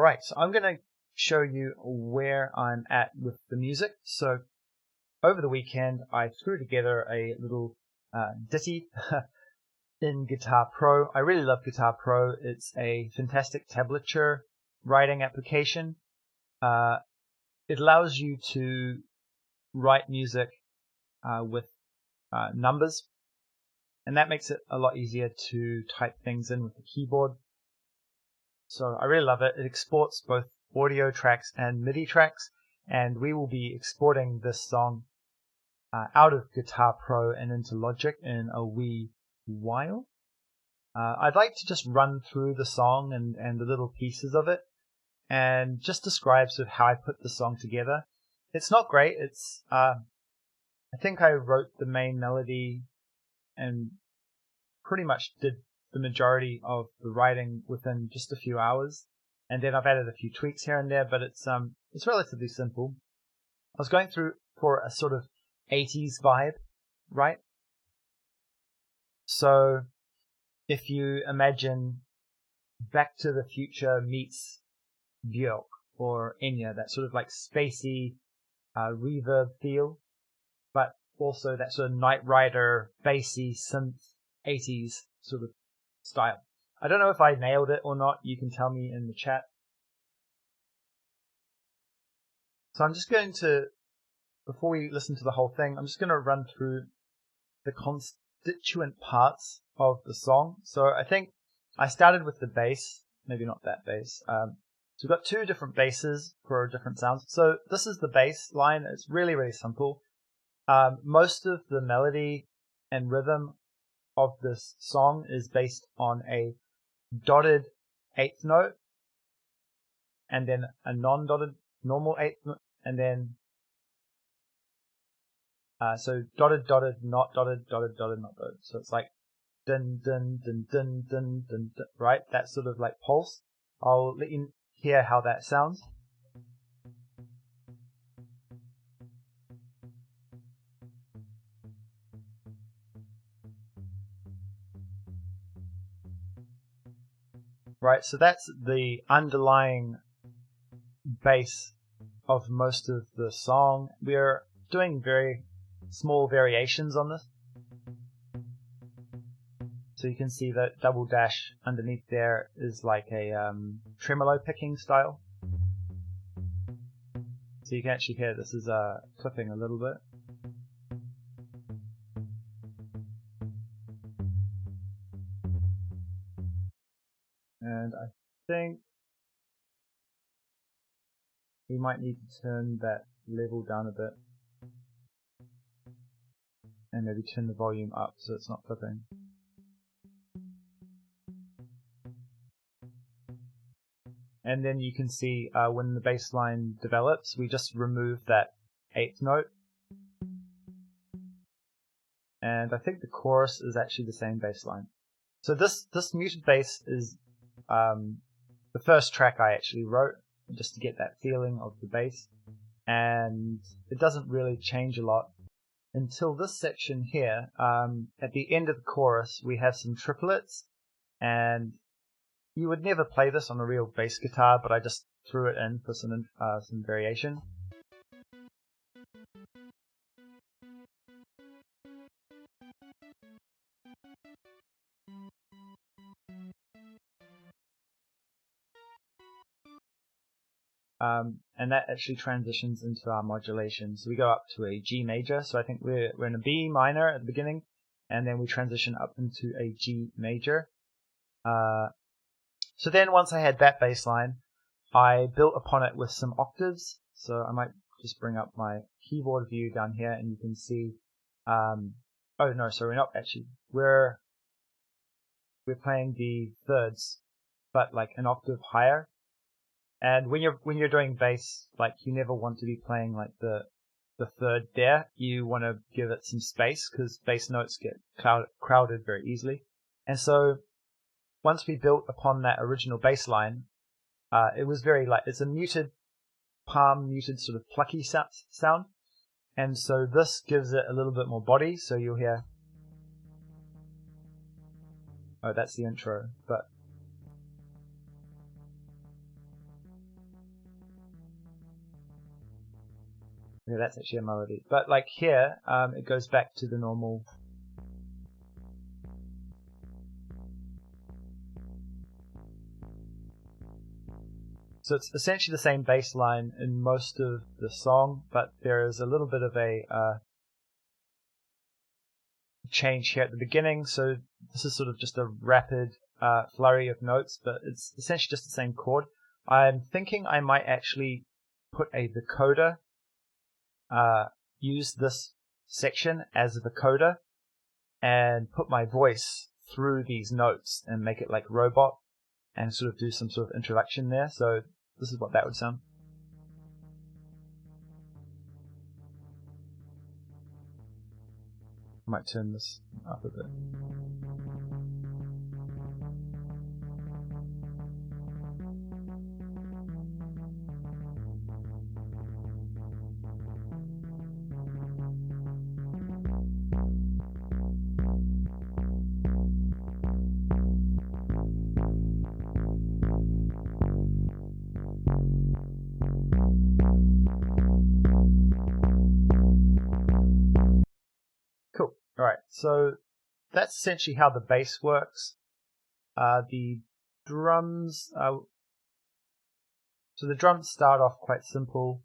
Alright, so I'm going to show you where I'm at with the music. So over the weekend I threw together a little ditty in Guitar Pro. I really love Guitar Pro. It's a fantastic tablature writing application. It allows you to write music with numbers, and that makes it a lot easier to type things in with the keyboard. So I really love it. It exports both audio tracks and MIDI tracks, and we will be exporting this song out of Guitar Pro and into Logic in a wee while. I'd like to just run through the song and the little pieces of it and just describe sort of how I put the song together. It's not great. It's I think I wrote the main melody and pretty much did the majority of the writing within just a few hours, and then I've added a few tweaks here and there, but it's relatively simple. I was going through for a sort of 80s vibe, right? So if you imagine Back to the Future meets Björk or Enya, that sort of like spacey reverb feel, but also that sort of Knight Rider bassy synth 80s sort of style. I don't know if I nailed it or not. You can tell me in the chat. So I'm just going to, before we listen to the whole thing, I'm just going to run through the constituent parts of the song. So I think I started with the bass, maybe not that bass. So we've got two different basses for different sounds. So this is the bass line. It's really, really simple. Most of the melody and rhythm of this song is based on a dotted eighth note and then a non-dotted normal eighth note, and then so dotted, not dotted, not dotted. So it's like dun dun dun dun dun dun, dun, right? That sort of like pulse. I'll let you hear how that sounds. Right, so that's the underlying bass of most of the song. We're doing very small variations on this. So you can see that double dash underneath there is like a tremolo picking style. So you can actually hear this is clipping a little bit. And I think we might need to turn that level down a bit and maybe turn the volume up so it's not clipping. And then you can see when the bass line develops, we just remove that eighth note. And I think the chorus is actually the same bass line. So this muted bass is the first track I actually wrote, just to get that feeling of the bass. And it doesn't really change a lot until this section here. At the end of the chorus, we have some triplets, and you would never play this on a real bass guitar, but I just threw it in for some variation. And that actually transitions into our modulation. So we go up to a G major. So I think we're in a B minor at the beginning, and then we transition up into a G major. So then once I had that bass line, I built upon it with some octaves. So I might just bring up my keyboard view down here, and you can see. Oh no, sorry, not actually. We're playing the thirds, but like an octave higher. And when you're doing bass, like you never want to be playing like the third there. You want to give it some space because bass notes get crowded very easily. And so once we built upon that original bass line, it was very like it's a muted, palm muted sort of plucky sound. And so this gives it a little bit more body. So you'll hear. Oh, that's the intro, but. Yeah, that's actually a melody. But like here, it goes back to the normal. So it's essentially the same bass line in most of the song, but there is a little bit of a change here at the beginning. So this is sort of just a rapid flurry of notes, but it's essentially just the same chord. I'm thinking I might actually put a vocoder, use this section as a vocoder, and put my voice through these notes and make it like robot and sort of do some sort of introduction there. So this is what that would sound. I might turn this up a bit. Cool. All right. So that's essentially how the bass works. The drums. So the drums start off quite simple.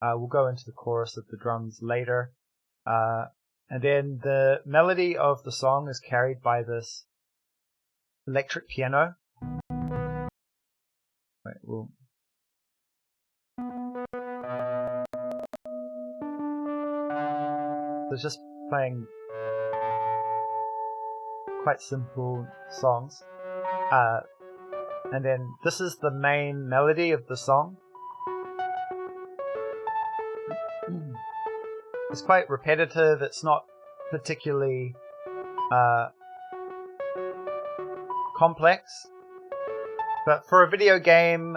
We'll go into the chorus of the drums later. And then the melody of the song is carried by this electric piano. Wait, we'll... So it's just playing quite simple songs. And then this is the main melody of the song. It's quite repetitive. It's not particularly complex, but for a video game,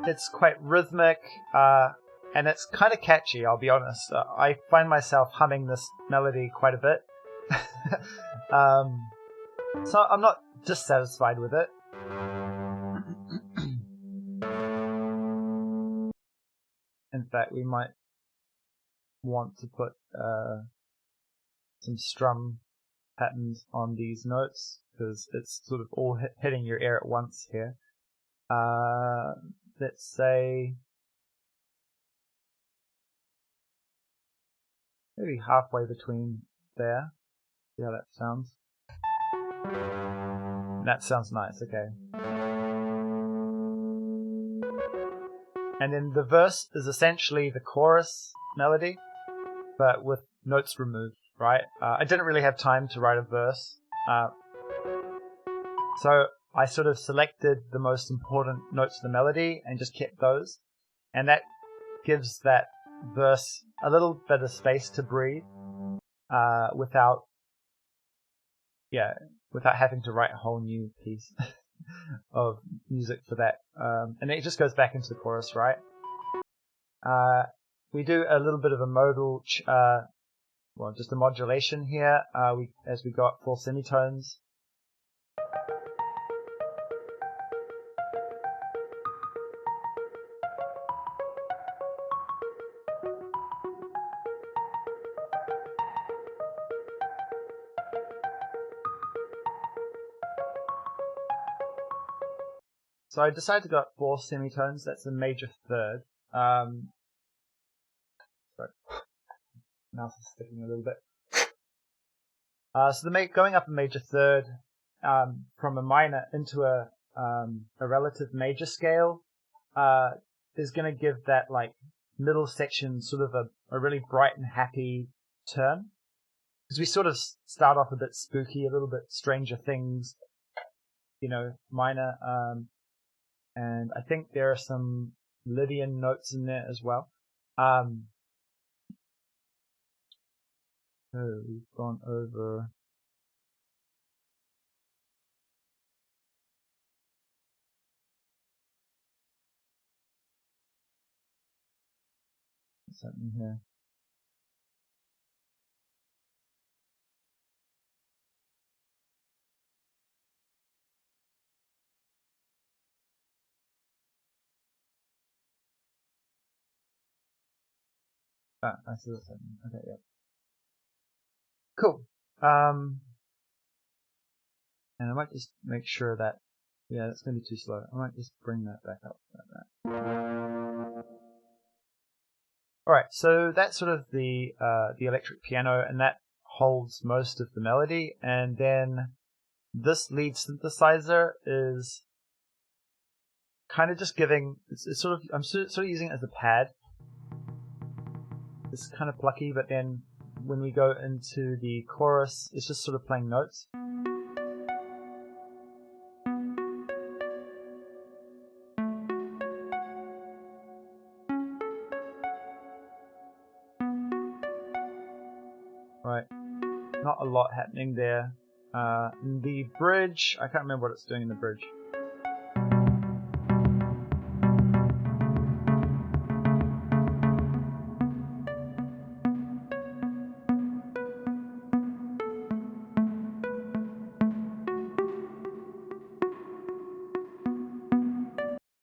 it's quite rhythmic, and it's kind of catchy, I'll be honest. I find myself humming this melody quite a bit. So I'm not dissatisfied with it. In fact, we might want to put some strum patterns on these notes, because it's sort of all hitting your ear at once here. Let's say maybe halfway between there. See how that sounds? That sounds nice, okay. And then the verse is essentially the chorus melody, but with notes removed, right? I didn't really have time to write a verse. So I sort of selected the most important notes of the melody and just kept those. And that gives that verse a little bit of space to breathe, without having to write a whole new piece of music for that. And it just goes back into the chorus, right? We do a little bit of a modal, just a modulation here, as we got 4 semitones. So I decided to go at 4 semitones. That's a major third. Sorry, mouse is sticking a little bit. So going up a major third, from a minor into a relative major scale, is going to give that like middle section sort of a really bright and happy turn. Because we sort of start off a bit spooky, a little bit Stranger Things, minor. And I think there are some Lydian notes in there as well. So we've gone over something here. I see what's happening. Okay, yeah. Cool. And I might just make sure that, yeah, that's going to be too slow. I might just bring that back up like that. Alright, so that's sort of the electric piano, and that holds most of the melody, and then this lead synthesizer is kind of just giving, it's sort of, I'm sort of using it as a pad. It's kind of plucky, but then when we go into the chorus, it's just sort of playing notes. Right, not a lot happening there. In the bridge, I can't remember what it's doing in the bridge.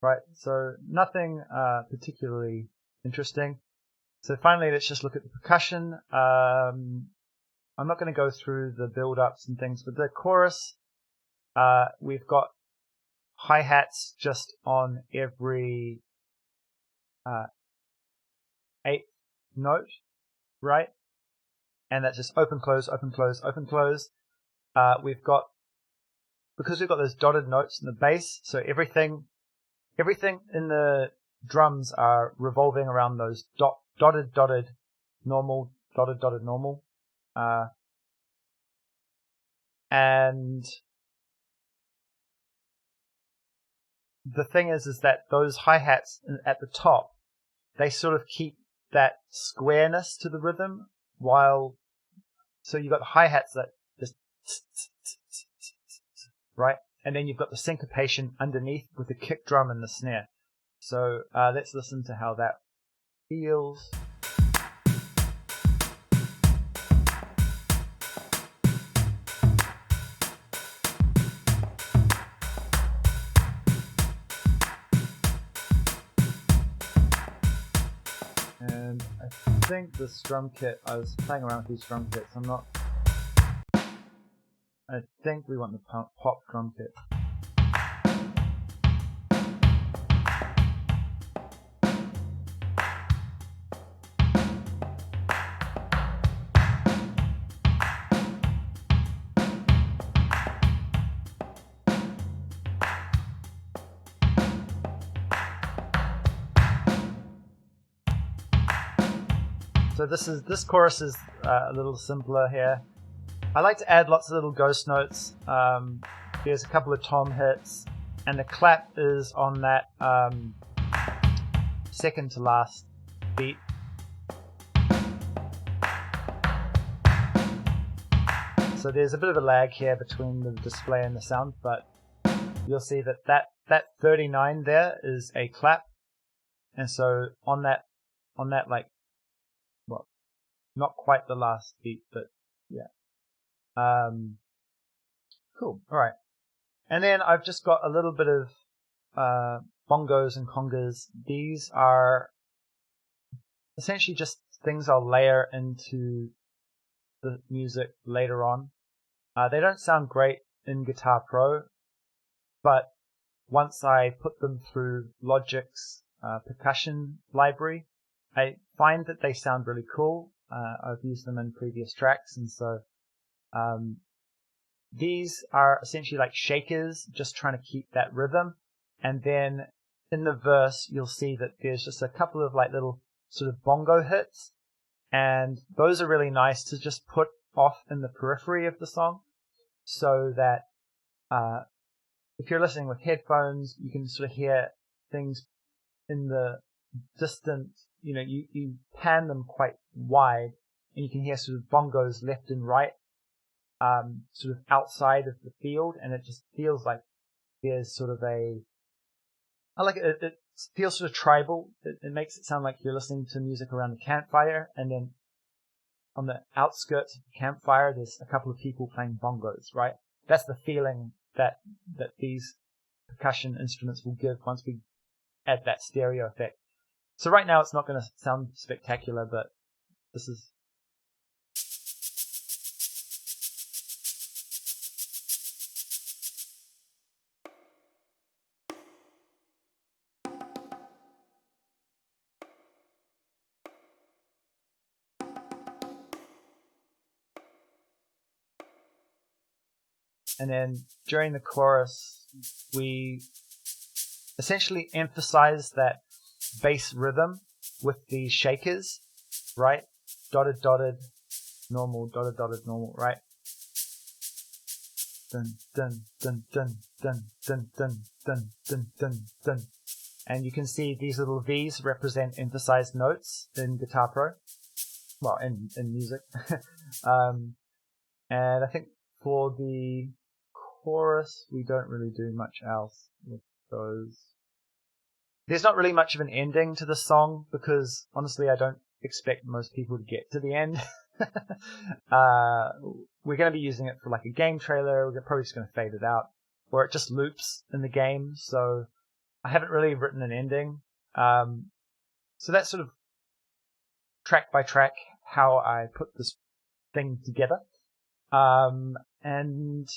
Right, so nothing particularly interesting. So finally, let's just look at the percussion. I'm not going to go through the build-ups and things, but the chorus, we've got hi-hats just on every eighth note, right? And that's just open, close, open, close, open, close. Because we've got those dotted notes in the bass, so everything in the drums are revolving around those dotted, normal, dotted, normal. And the thing is that those hi-hats at the top, they sort of keep that squareness to the rhythm, so you've got the hi-hats that just, right? And then you've got the syncopation underneath with the kick drum and the snare. So let's listen to how that feels. And I think this drum kit, I was playing around with these drum kits, I think we want the pop drum kit. So this chorus is a little simpler here. I like to add lots of little ghost notes. There's a couple of tom hits, and the clap is on that second to last beat. So there's a bit of a lag here between the display and the sound, but you'll see that 39 there is a clap, and so on that like, well, not quite the last beat, but yeah. Cool. All right. And then I've just got a little bit of bongos and congas. These are essentially just things I'll layer into the music later on. They don't sound great in Guitar Pro, but once I put them through Logic's percussion library, I find that they sound really cool. I've used them in previous tracks, and so these are essentially like shakers, just trying to keep that rhythm. And then in the verse, you'll see that there's just a couple of like little sort of bongo hits, and those are really nice to just put off in the periphery of the song, so that if you're listening with headphones, you can sort of hear things in the distant, you pan them quite wide, and you can hear sort of bongos left and right, sort of outside of the field, and it just feels like there's sort of it feels sort of tribal. It makes it sound like you're listening to music around a campfire, and then on the outskirts of the campfire, there's a couple of people playing bongos, right? That's the feeling that these percussion instruments will give once we add that stereo effect. So right now it's not going to sound spectacular, but This is and then during the chorus, we essentially emphasize that bass rhythm with the shakers, right? Dotted, dotted, normal, dotted, dotted, normal, right? Dun, dun, dun, dun, dun, dun, dun, dun, dun, dun, dun. And you can see these little V's represent emphasized notes in Guitar Pro. Well, in music. And I think for the chorus, we don't really do much else with those. There's not really much of an ending to the song because honestly, I don't expect most people to get to the end. We're going to be using it for like a game trailer. We're probably just going to fade it out, or it just loops in the game. So I haven't really written an ending. So that's sort of track by track how I put this thing together. And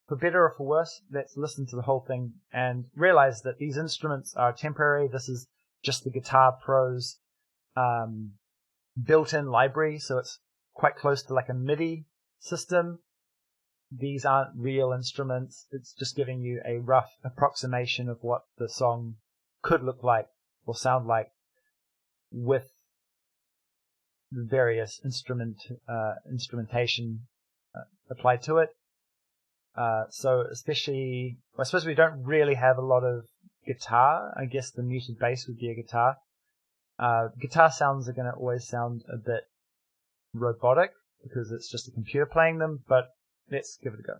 for better or for worse, let's listen to the whole thing and realize that these instruments are temporary. This is just the Guitar Pro's built-in library, so it's quite close to like a MIDI system. These aren't real instruments. It's just giving you a rough approximation of what the song could look like or sound like with the various instrumentation applied to it. So especially, I suppose we don't really have a lot of guitar. I guess the muted bass would be a guitar. Guitar sounds are going to always sound a bit robotic because it's just a computer playing them, but let's give it a go.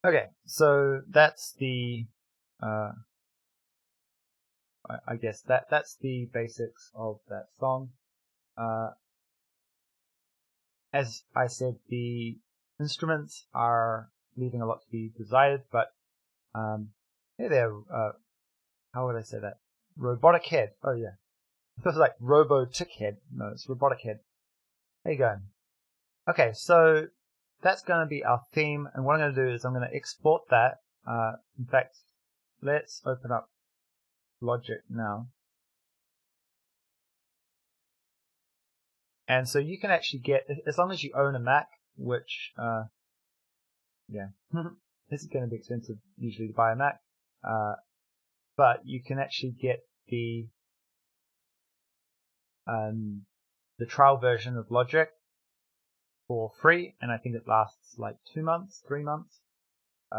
Okay, so that's the I guess that's the basics of that song. As I said, the instruments are leaving a lot to be desired, but yeah, they're how would I say that? Robotic head. Oh yeah, it feels like robotic head. No, it's robotic head. There you go. Okay, so that's going to be our theme, and what I'm going to do is I'm going to export that. In fact, let's open up Logic now. And so you can actually get, as long as you own a Mac, which, yeah, this is going to be expensive usually to buy a Mac, but you can actually get the trial version of Logic for free, and I think it lasts like 2 months, 3 months,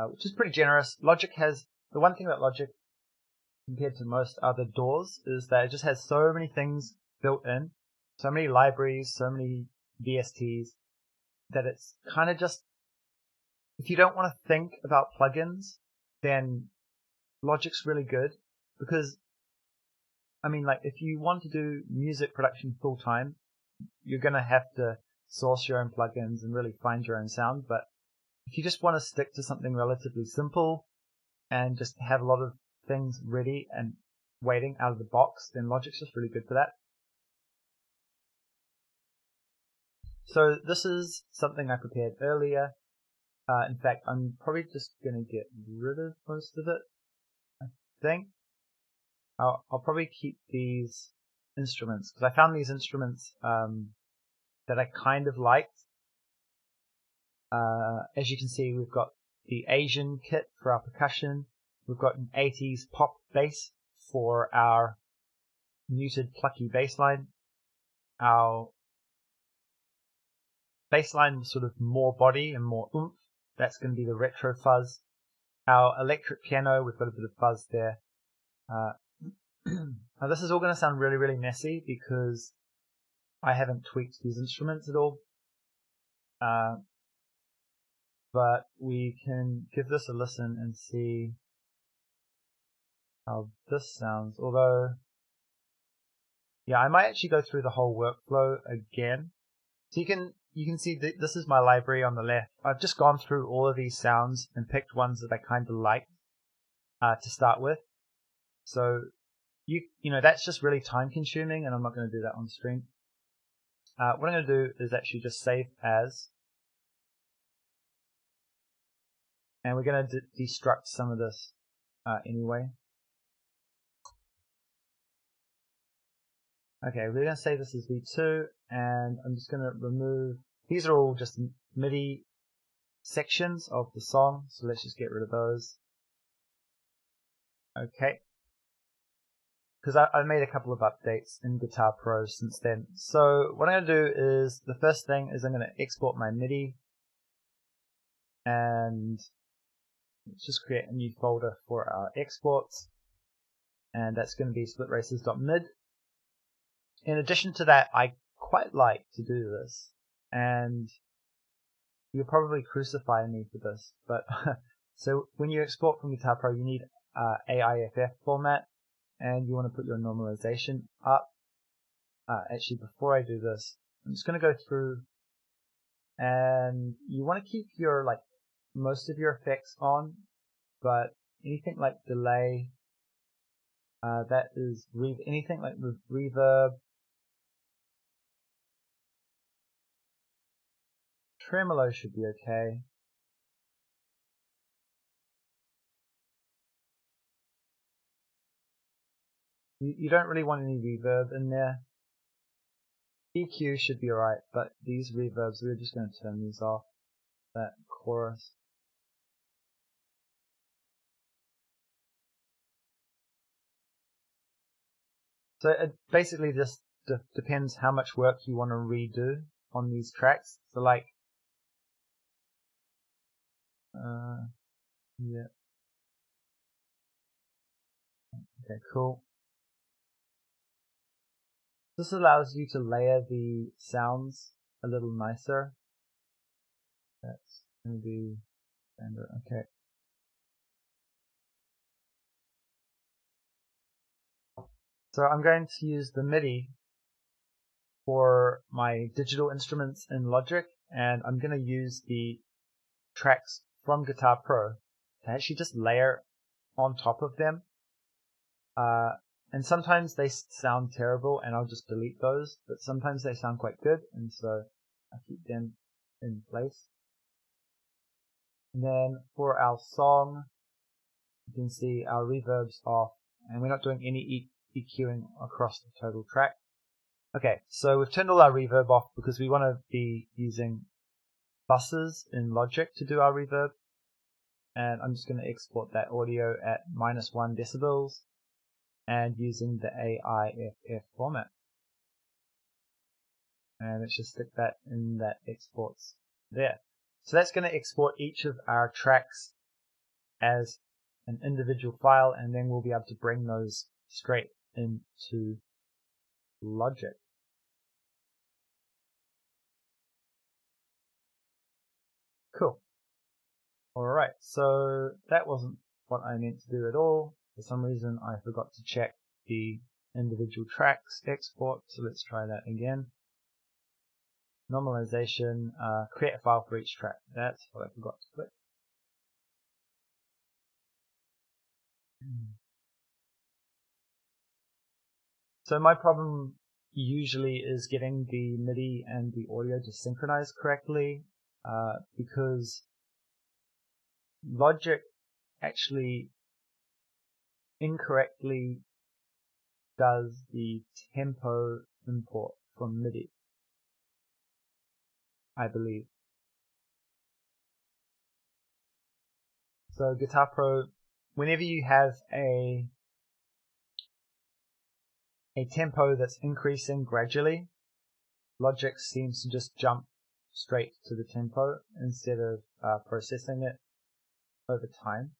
which is pretty generous. Logic has, the one thing about Logic compared to most other DAWs is that it just has so many things built in, so many libraries, so many VSTs, that it's kind of just, if you don't want to think about plugins, then Logic's really good, because, I mean, like, if you want to do music production full time, you're going to have to source your own plugins and really find your own sound. But if you just want to stick to something relatively simple and just have a lot of things ready and waiting out of the box, then Logic's just really good for that. So this is something I prepared earlier. In fact, I'm probably just going to get rid of most of it, I think. I'll probably keep these instruments, because I found these instruments that I kind of liked. As you can see, we've got the Asian kit for our percussion. We've got an 80s pop bass for our muted plucky bass line. Our bass line was sort of more body and more oomph. That's going to be the retro fuzz. Our electric piano, we've got a bit of fuzz there. Now this is all going to sound really, really messy because I haven't tweaked these instruments at all. But we can give this a listen and see how this sounds. Although, yeah, I might actually go through the whole workflow again. So you can see that this is my library on the left. I've just gone through all of these sounds and picked ones that I kind of liked to start with. So you know that's just really time consuming, and I'm not going to do that on stream. What I'm going to do is actually just save as, and we're going to destruct some of this anyway. Okay, we're going to say this is V2, and I'm just going to remove, these are all just MIDI sections of the song, so let's just get rid of those. Okay, because I made a couple of updates in Guitar Pro since then. So what I'm going to do is, the first thing is I'm going to export my MIDI, and let's just create a new folder for our exports, and that's going to be SplitRacers.mid. In addition to that, I quite like to do this, and you'll probably crucify me for this, but so when you export from Guitar Pro, you need AIFF format, and you want to put your normalization up. Actually, before I do this, I'm just going to go through, and you want to keep your, like, most of your effects on, but anything like delay, that is anything like reverb, tremolo should be okay. You don't really want any reverb in there. EQ should be alright, but these reverbs, we're just going to turn these off. That chorus. So it basically just depends how much work you want to redo on these tracks. So like, yeah. Okay, cool. This allows you to layer the sounds a little nicer. That's going to be standard. Okay. So I'm going to use the MIDI for my digital instruments in Logic, and I'm going to use the tracks from Guitar Pro to actually just layer on top of them. And sometimes they sound terrible and I'll just delete those, but sometimes they sound quite good, and so I keep them in place. And then for our song, you can see our reverb's off, and we're not doing any EQing across the total track. Okay, so we've turned all our reverb off because we want to be using buses in Logic to do our reverb. And I'm just going to export that audio at -1 decibels and using the AIFF format. And let's just stick that in that exports there. So that's going to export each of our tracks as an individual file, and then we'll be able to bring those straight into Logic. Cool. Alright, so that wasn't what I meant to do at all. For some reason I forgot to check the individual tracks export, so let's try that again. Normalization, create a file for each track. That's what I forgot to click. So my problem usually is getting the MIDI and the audio to synchronize correctly, because Logic actually incorrectly does the tempo import from MIDI, I believe. So Guitar Pro, whenever you have a tempo that's increasing gradually, Logic seems to just jump straight to the tempo instead of processing it over time,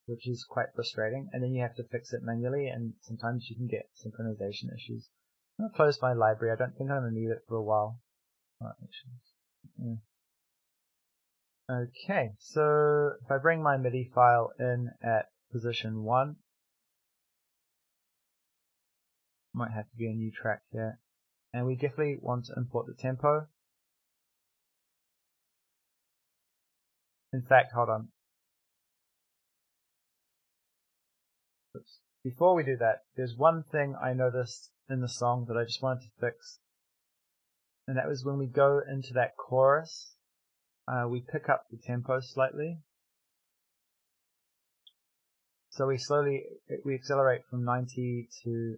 which is quite frustrating. And then you have to fix it manually, and sometimes you can get synchronization issues. I'm going to close my library. I don't think I'm going to need it for a while. Okay, so if I bring my MIDI file in at position 1, might have to be a new track here, and we definitely want to import the tempo. In fact, hold on. Oops. Before we do that, there's one thing I noticed in the song that I just wanted to fix, and that was when we go into that chorus, we pick up the tempo slightly. So we accelerate from 90 to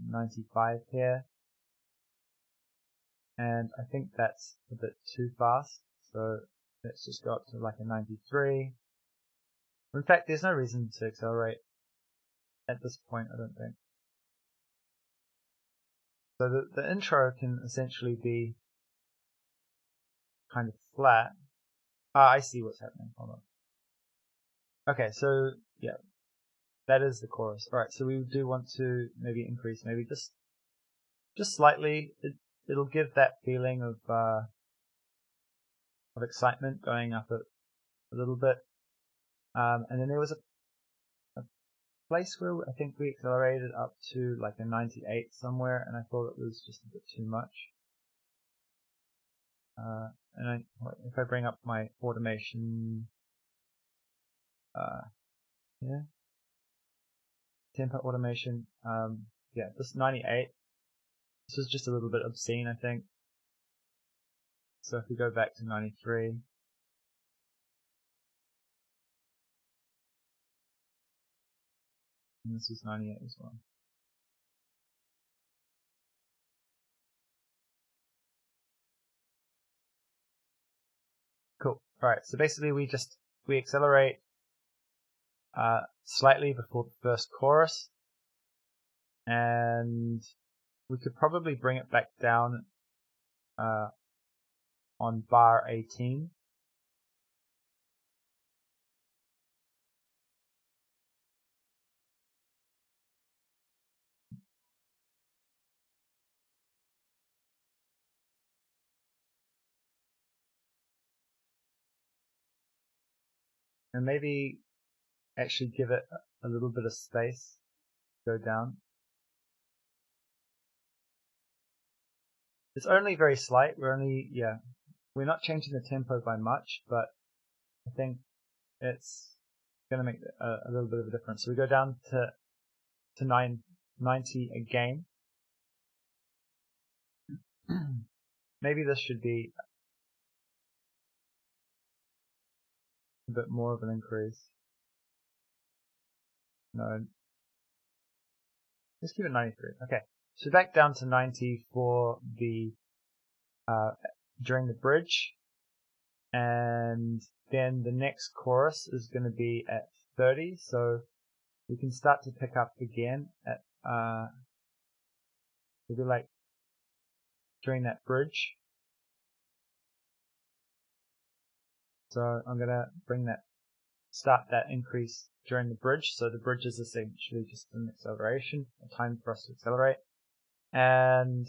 95 here, and I think that's a bit too fast, so let's just go up to like a 93. In fact, there's no reason to accelerate at this point, I don't think. So the intro can essentially be kind of flat. I see what's happening. Hold on. Okay, so yeah, that is the chorus. Alright, so we do want to maybe increase, maybe just slightly. It'll give that feeling of excitement going up a little bit. And then there was a place where I think we accelerated up to like a 98 somewhere, and I thought it was just a bit too much. And if I bring up my automation, yeah, tempo automation, yeah, this 98, this was just a little bit obscene, I think. So if we go back to 93, and this is 98 as well. Cool. Alright, so basically we accelerate slightly before the first chorus, and we could probably bring it back down on bar 18. And maybe actually give it a little bit of space, go down. It's only very slight. We're not changing the tempo by much, but I think it's going to make a little bit of a difference. So we go down to 990 again. Maybe this should be a bit more of an increase. No. Let's keep it 93. Okay. So back down to 90 for the during the bridge. And then the next chorus is going to be at 30. So we can start to pick up again at maybe like during that bridge. So I'm going to start that increase during the bridge. So the bridge is essentially just an acceleration, a time for us to accelerate. And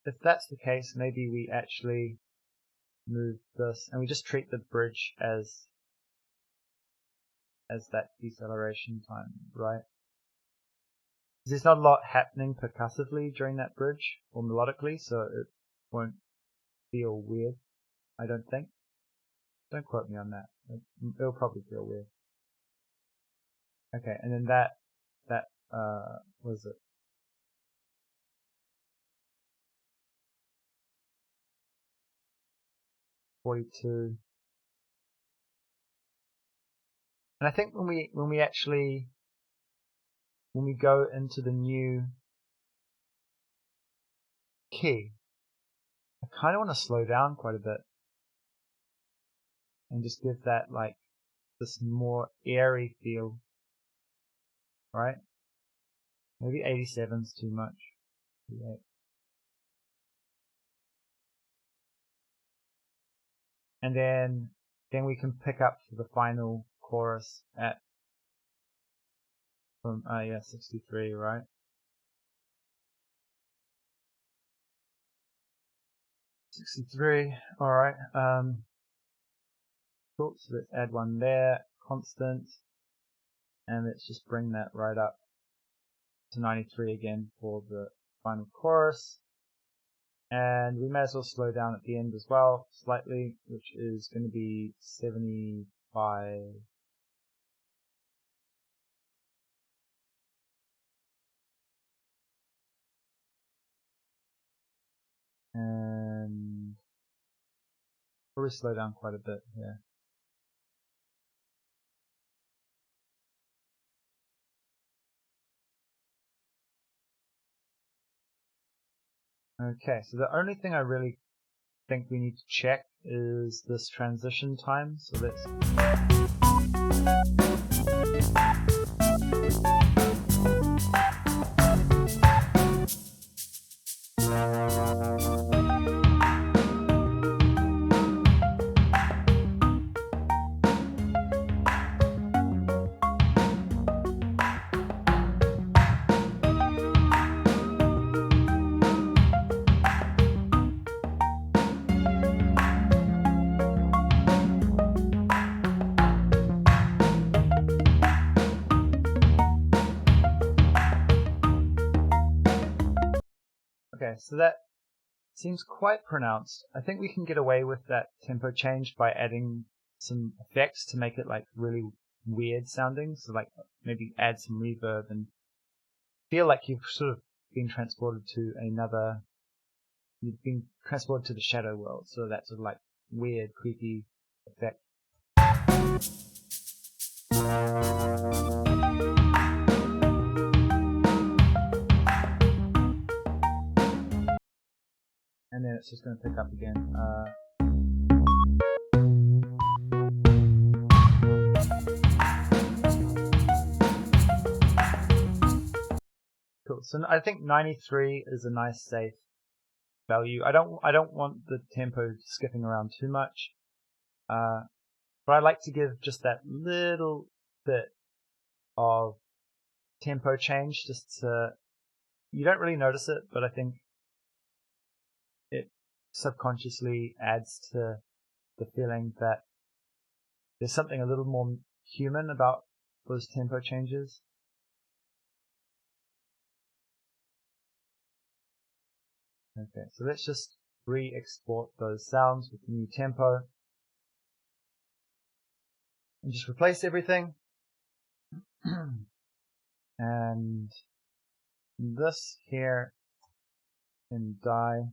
if that's the case, maybe we actually move this and we just treat the bridge as that deceleration time, right? There's not a lot happening percussively during that bridge or melodically, so it won't feel weird, I don't think. Don't quote me on that. It'll probably feel weird. Okay, and then that was it? $42. And I think when we go into the new key, I kind of want to slow down quite a bit and just give that like this more airy feel, right? Maybe 87's too much. 88. And then we can pick up for the final chorus at 63, right? $63. All right. Cool. So let's add one there, constant, and let's just bring that right up to 93 again for the final chorus. And we may as well slow down at the end as well, slightly, which is going to be 75. And probably slow down quite a bit here. Okay, so the only thing I really think we need to check is this transition time. So let's Okay, so that seems quite pronounced. I think we can get away with that tempo change by adding some effects to make it like really weird sounding. So like maybe add some reverb and feel like you've sort of been transported to the shadow world. So that sort of like weird, creepy effect. And then it's just going to pick up again. Cool. So I think 93 is a nice safe value. I don't want the tempo skipping around too much. But I like to give just that little bit of tempo change, you don't really notice it, but I think it subconsciously adds to the feeling that there's something a little more human about those tempo changes. Okay, so let's just re-export those sounds with the new tempo and just replace everything. And this here can die.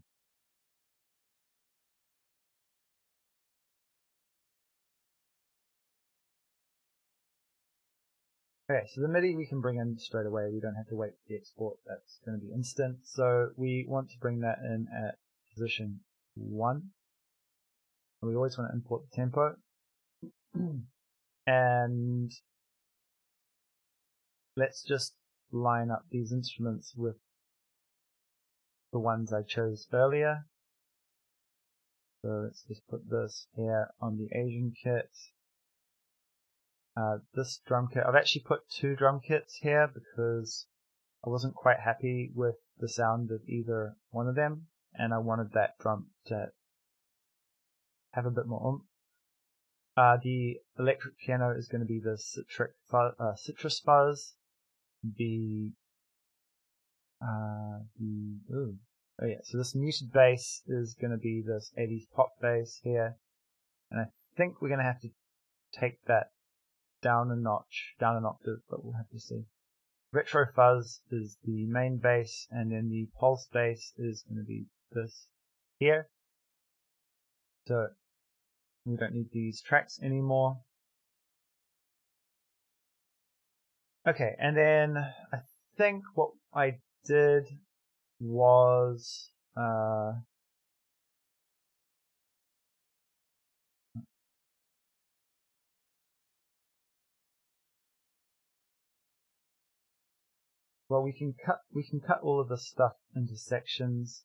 Okay, so the MIDI we can bring in straight away. We don't have to wait for the export. That's going to be instant. So we want to bring that in at position 1. We always want to import the tempo. And let's just line up these instruments with the ones I chose earlier. So let's just put this here on the Asian kit. This drum kit, I've actually put 2 drum kits here because I wasn't quite happy with the sound of either one of them, and I wanted that drum to have a bit more oomph. The electric piano is going to be the Citrus Fuzz. So this muted bass is going to be this 80s pop bass here, and I think we're going to have to take that down an octave, but we'll have to see. Retro Fuzz is the main bass, and then the pulse bass is going to be this here. So we don't need these tracks anymore. Okay, and then I think what I did was well, we can cut all of this stuff into sections.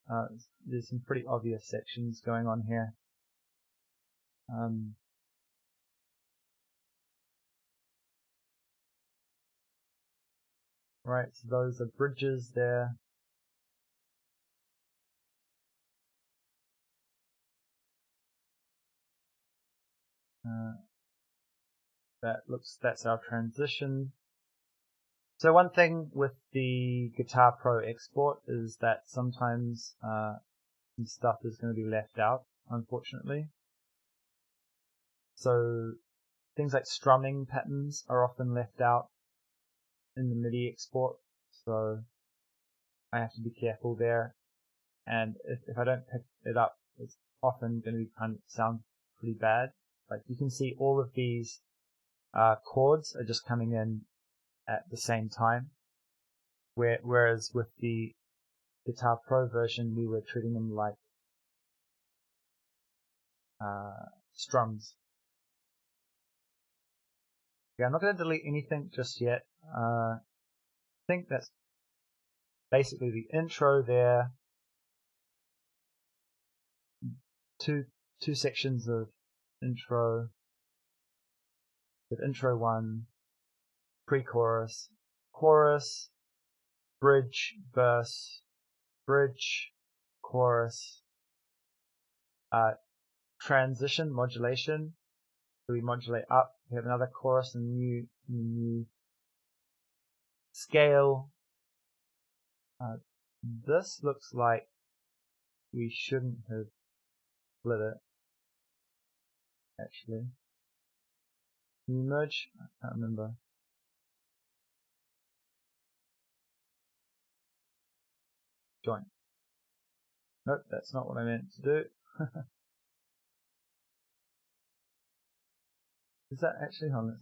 There's some pretty obvious sections going on here. Right, so those are bridges there. That's our transition. So one thing with the Guitar Pro export is that sometimes some stuff is going to be left out, unfortunately. So things like strumming patterns are often left out in the MIDI export, so I have to be careful there. And if I don't pick it up, it's often going to be sound pretty bad. Like you can see all of these chords are just coming in at the same time, whereas with the Guitar Pro version we were treating them like strums. Yeah, I'm not going to delete anything just yet. I think that's basically the intro there. Two sections of intro. With intro 1, pre-chorus, chorus, bridge, verse, bridge, chorus, transition, modulation. So we modulate up. We have another chorus and new scale. This looks like we shouldn't have split it. Actually, can you merge? I can't remember. Join. Nope, that's not what I meant to do. Is that actually on?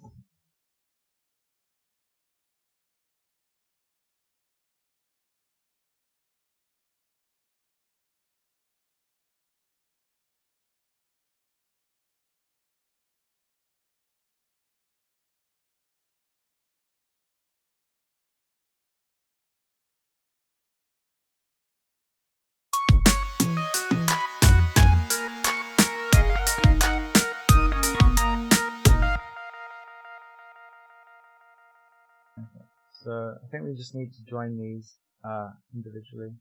So I think we just need to join these individually.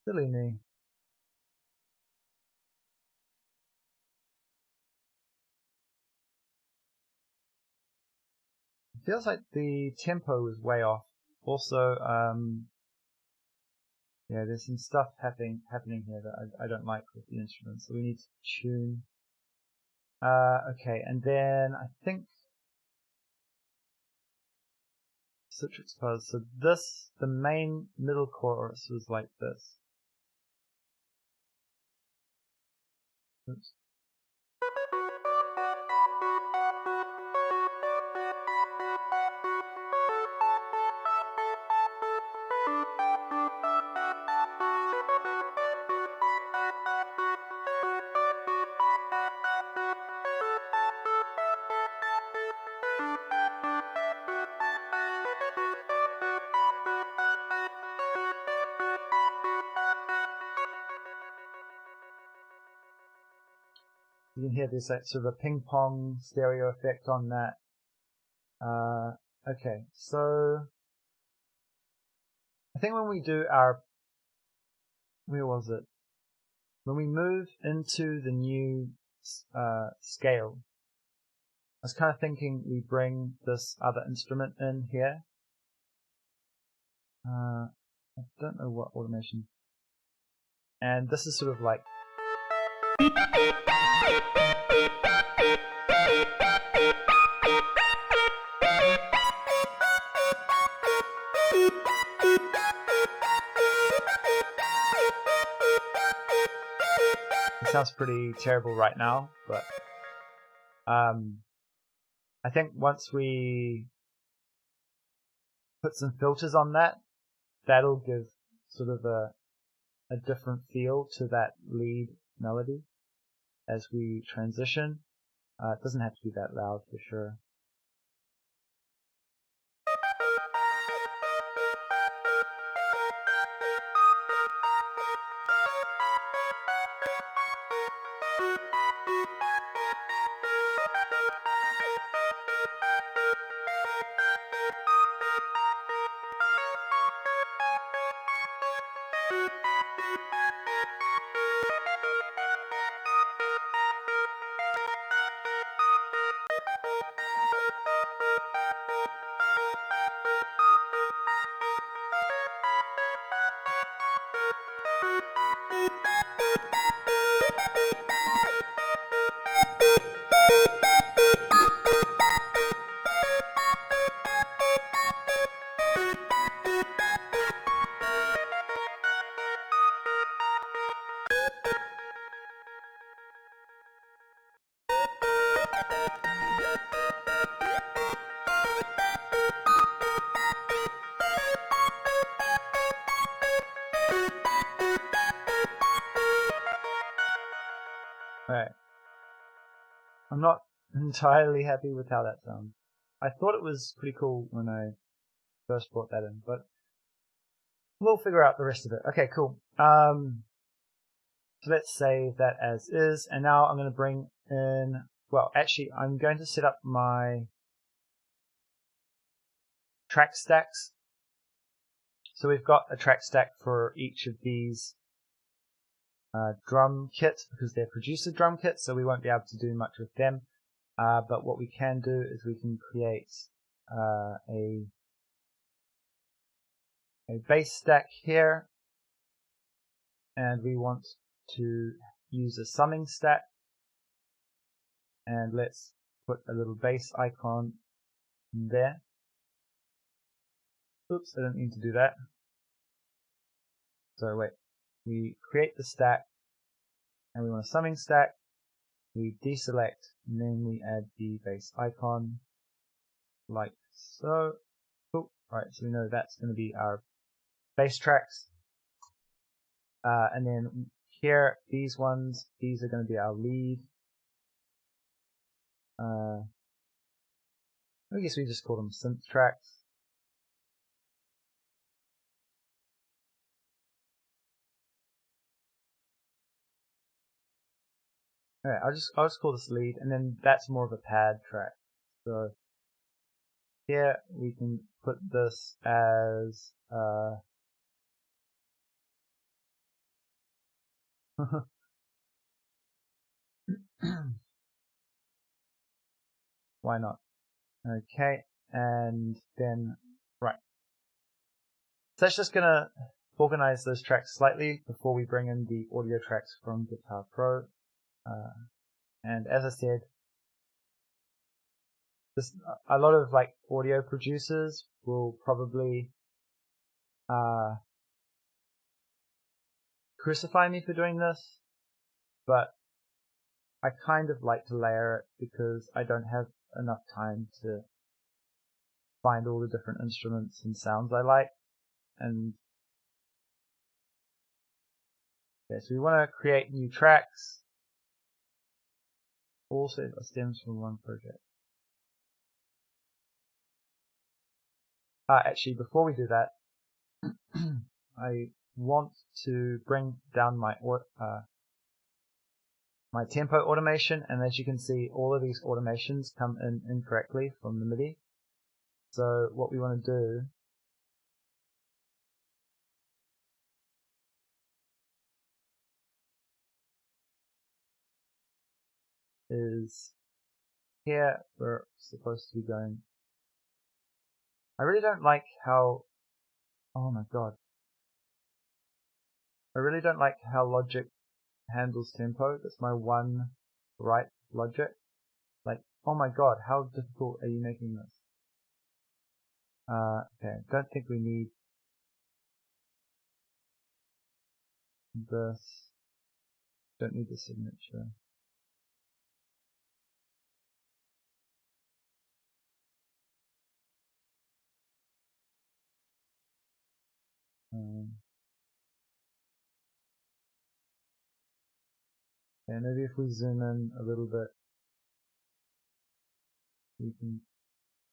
Silly me. feels like the tempo is way off. Also, yeah, there's some stuff happening here that I don't like with the instrument, so we need to tune. Okay, and then I think Citrix fuzz. So this, the main middle chorus was like this. Oops. You can hear there's that sort of a ping pong stereo effect on that. Okay, so I think when we do our, where was it? When we move into the new scale, I was kind of thinking we bring this other instrument in here. I don't know what automation. And this is sort of like it sounds pretty terrible right now, but I think once we put some filters on that, that'll give sort of a different feel to that lead melody as we transition. It doesn't have to be that loud for sure. Alright. I'm not entirely happy with how that sounds. I thought it was pretty cool when I first brought that in, but we'll figure out the rest of it. Okay, cool. So let's save that as is, and now I'm going to bring in, well, actually, I'm going to set up my track stacks. So we've got a track stack for each of these drum kits, because they're producer drum kits, so we won't be able to do much with them. But what we can do is we can create a bass stack here, and we want to use a summing stack, and let's put a little bass icon in there. Oops, I didn't mean to do that. So wait, we create the stack, and we want a summing stack. We deselect, and then we add the bass icon, like so. Cool. Alright, so we know that's going to be our bass tracks. And then here, these ones, these are going to be our lead. I guess we just call them synth tracks. Alright, I'll just call this lead, and then that's more of a pad track. So here we can put this as why not? Okay, and then right. So that's just gonna organize those tracks slightly before we bring in the audio tracks from Guitar Pro. And as I said, a lot of like audio producers will probably crucify me for doing this, but I kind of like to layer it because I don't have enough time to find all the different instruments and sounds I like. And okay, so we want to create new tracks. Also, that stems from one project. Actually, before we do that, I want to bring down my my tempo automation, and as you can see, all of these automations come in incorrectly from the MIDI. So what we want to do is here we're supposed to be going. I really don't like how, oh my god, I really don't like how Logic handles tempo. That's my one right Logic. Like, oh my god, how difficult are you making this? Okay, don't think we need this. Don't need the signature. Okay, maybe if we zoom in a little bit, we can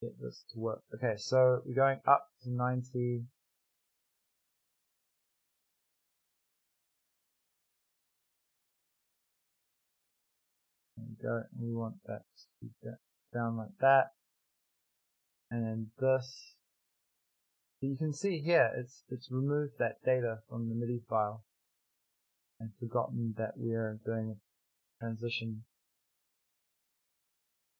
get this to work. Okay, so we're going up to 90. There we go. And we want that to be down like that. And then this. So you can see here, it's removed that data from the MIDI file and forgotten that we are doing a transition.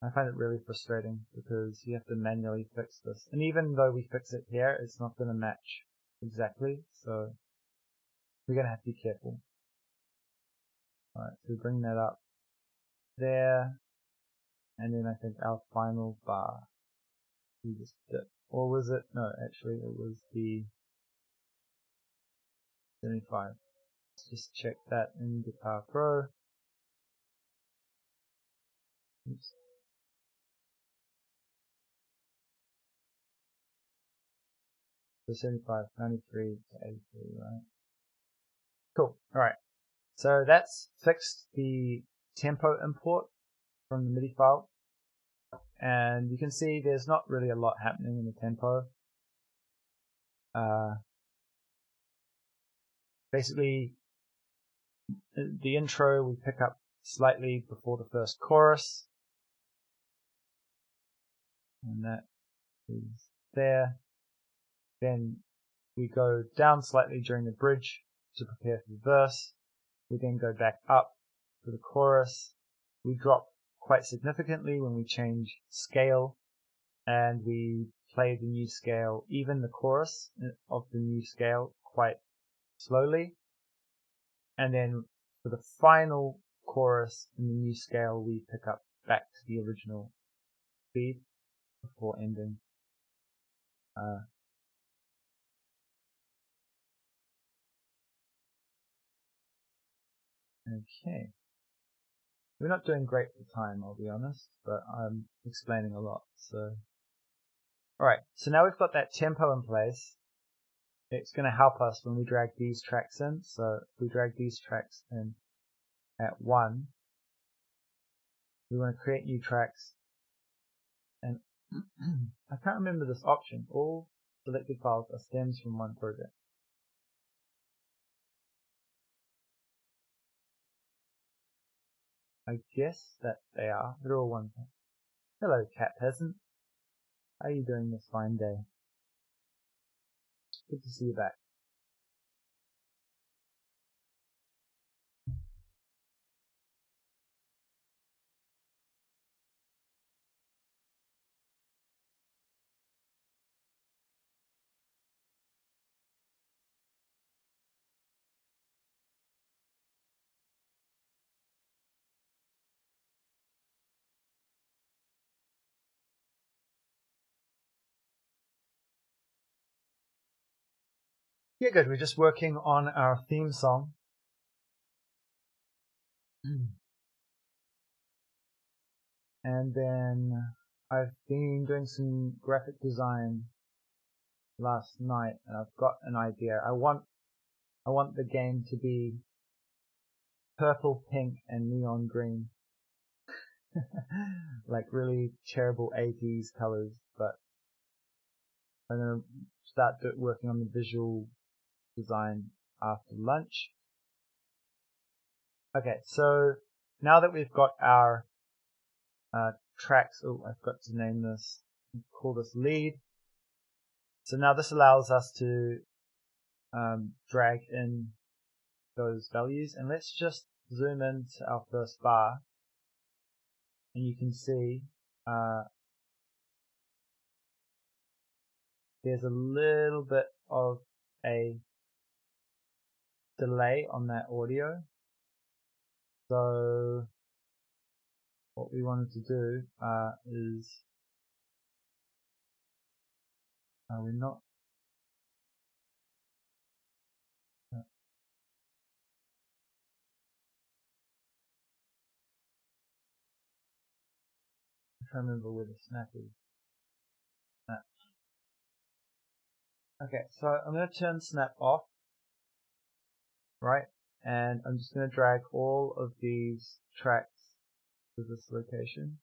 I find it really frustrating because you have to manually fix this. And even though we fix it here, it's not going to match exactly. So we're going to have to be careful. Alright, so we bring that up there. And then I think our final bar, we just did. Or was it? No, actually it was the 75. Let's just check that in Guitar Pro. Oops. So 75, 93 to 83, right? Cool. Alright. So that's fixed the tempo import from the MIDI file. And you can see there's not really a lot happening in the tempo. Basically, the intro we pick up slightly before the first chorus. And that is there. Then we go down slightly during the bridge to prepare for the verse. We then go back up for the chorus. We drop quite significantly when we change scale, and we play the new scale, even the chorus of the new scale, quite slowly. And then for the final chorus in the new scale, we pick up back to the original speed before ending. Okay. We're not doing great for time, I'll be honest, but I'm explaining a lot, so. Alright, so now we've got that tempo in place. It's going to help us when we drag these tracks in. So if we drag these tracks in at 1, we want to create new tracks. And I can't remember this option. All selected files are stems from one project. I guess that they are. They're all one thing. Hello, cat peasant. How are you doing this fine day? Good to see you back. Yeah, good. We're just working on our theme song. And then I've been doing some graphic design last night, and I've got an idea. I want the game to be purple, pink, and neon green. Like really terrible 80s colors, but I'm gonna start working on the visual design after lunch. Okay, so now that we've got our tracks, I've got to name this, call this lead. So now this allows us to drag in those values, and let's just zoom into our first bar, and you can see there's a little bit of a delay on that audio. So what we wanted to do is we're not I'm trying to remember where the snap is. Okay, so I'm going to turn snap off, right? And I'm just going to drag all of these tracks to this location.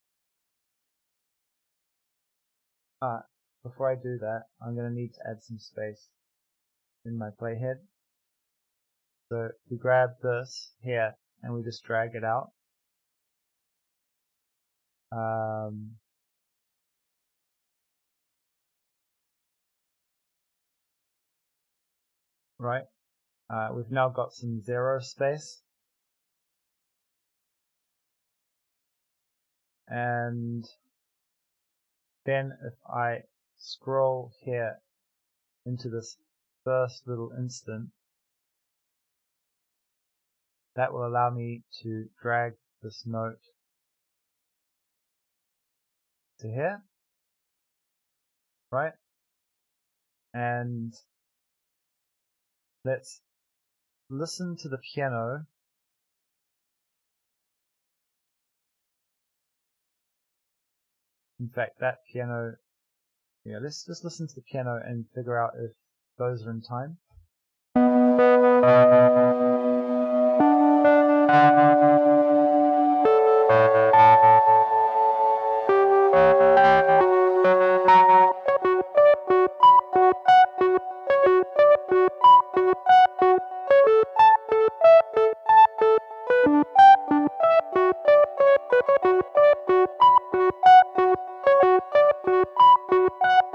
Before I do that, I'm going to need to add some space in my playhead. So we grab this here and we just drag it out. Right. We've now got some zero space. And then if I scroll here into this first little instant, that will allow me to drag this note to here, right? And let's listen to the piano. In fact, that piano, yeah, let's just listen to the piano and figure out if those are in time.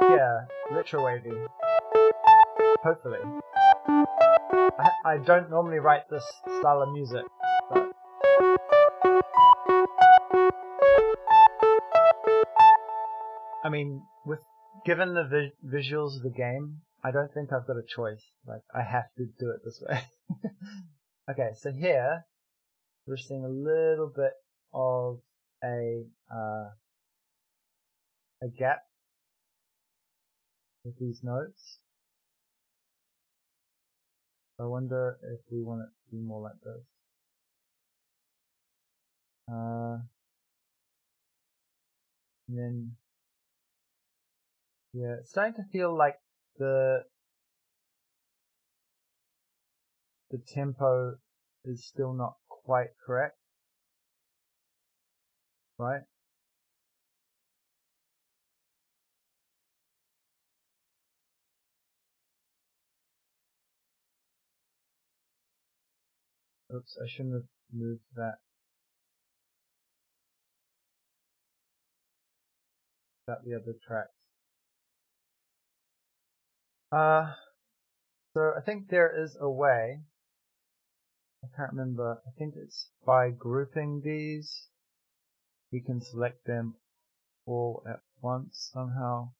Yeah, retro wavy. Hopefully. I don't normally write this style of music, but I mean, given the visuals of the game, I don't think I've got a choice. Like, I have to do it this way. Okay, so here we're seeing a little bit of a gap with these notes. I wonder if we want it to be more like this. And then, yeah, it's starting to feel like the tempo is still not quite correct, right? Oops, I shouldn't have moved that the other tracks. So I think there is a way. I can't remember. I think it's by grouping these. We can select them all at once somehow.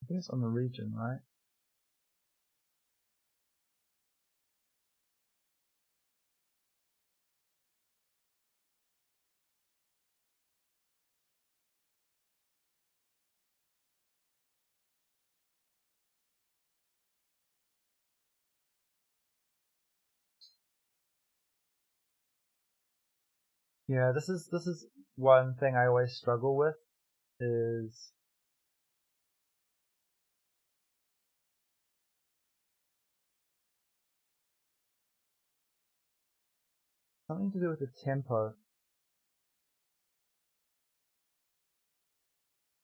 think it's on the region, right? Yeah, this is one thing I always struggle with is something to do with the tempo.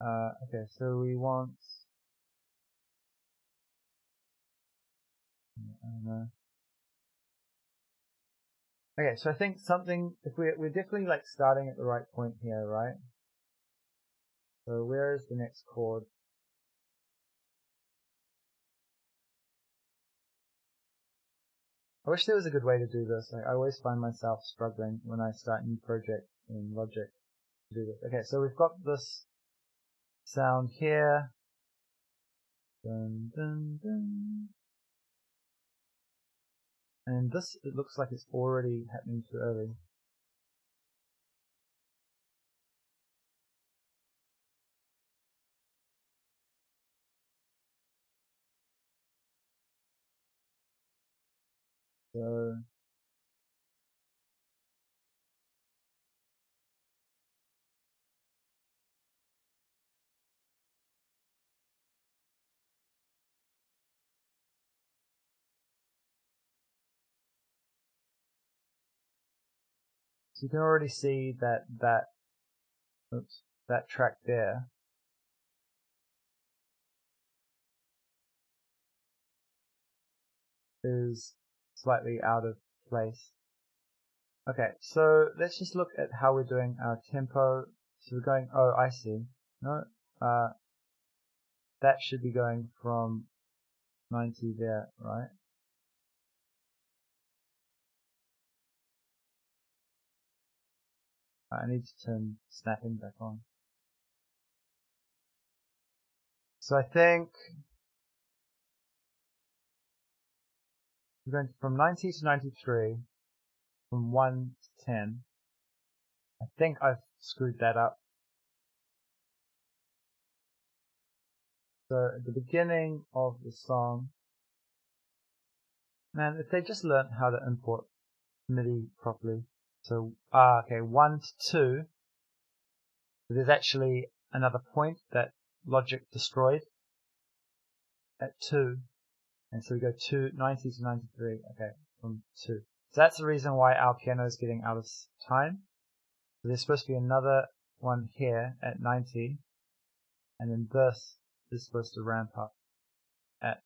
Okay, so we want, I don't know. Okay, so I think something, if we're definitely like starting at the right point here, right? So where is the next chord? I wish there was a good way to do this. Like, I always find myself struggling when I start new projects in Logic to do this. Okay, so we've got this sound here. Dun, dun, dun. And this, it looks like it's already happening too early. So you can already see that track there is slightly out of place. Okay, so let's just look at how we're doing our tempo. So we're going, oh, I see. No, that should be going from 90 there, right? I need to turn snapping back on. So I think we're going from 90 to 93, from 1 to 10. I think I've screwed that up. So at the beginning of the song, man, if they just learned how to import MIDI properly. So, okay, 1 to 2. So there's actually another point that Logic destroyed at 2. And so we go 90 to 93, okay, from 2. So that's the reason why our piano is getting out of time. So there's supposed to be another one here at 90, and then this is supposed to ramp up at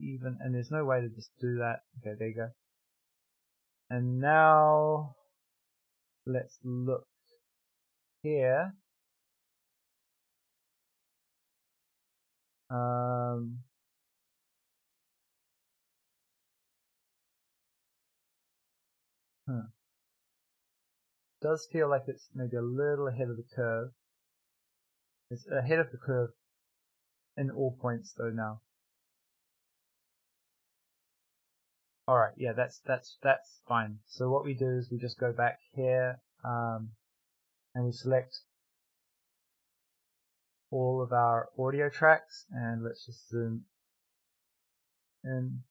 even, and there's no way to just do that. Okay, there you go. And now let's look here. Does feel like it's maybe a little ahead of the curve. It's ahead of the curve in all points though now. Alright, yeah, that's fine. So what we do is we just go back here, and we select all of our audio tracks, and let's just zoom in.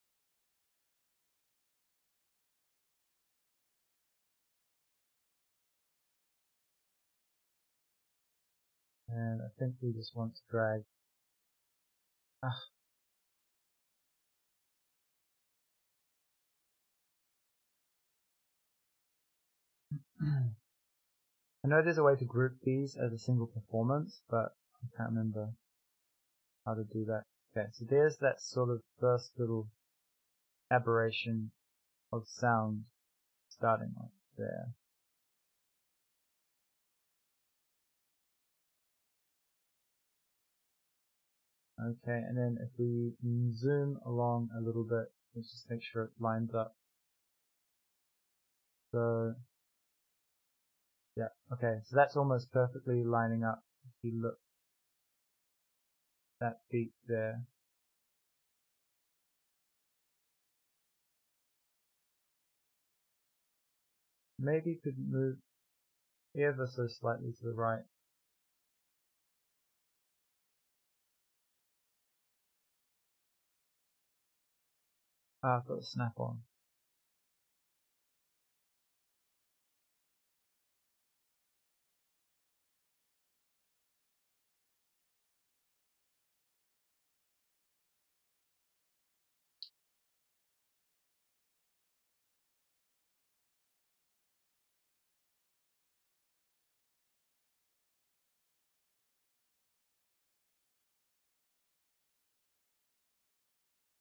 And I think we just want to drag. I know there's a way to group these as a single performance, but I can't remember how to do that. Okay, so there's that sort of first little aberration of sound starting right there. Okay, and then if we zoom along a little bit, let's just make sure it lines up. So, yeah, okay, so that's almost perfectly lining up if you look. that beat there. Maybe could move ever so slightly to the right. I've got a snap on.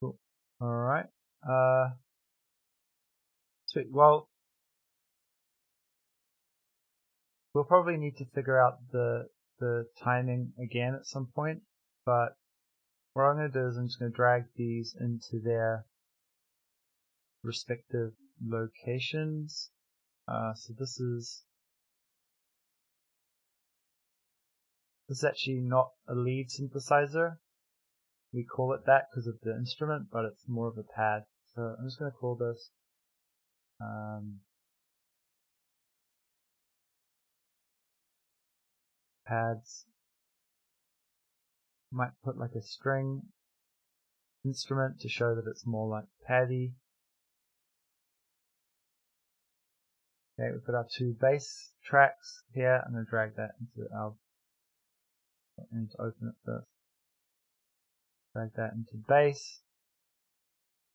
Cool. Alright. Sweet. Well, we'll probably need to figure out the timing again at some point, but what I'm going to do is I'm just going to drag these into their respective locations. So this is actually not a lead synthesizer. We call it that because of the instrument, but it's more of a pad. So I'm just going to call this pads. Might put like a string instrument to show that it's more like paddy. Okay, we've got our two bass tracks here. I'm going to drag that into our, I need to open it first. Drag that into bass.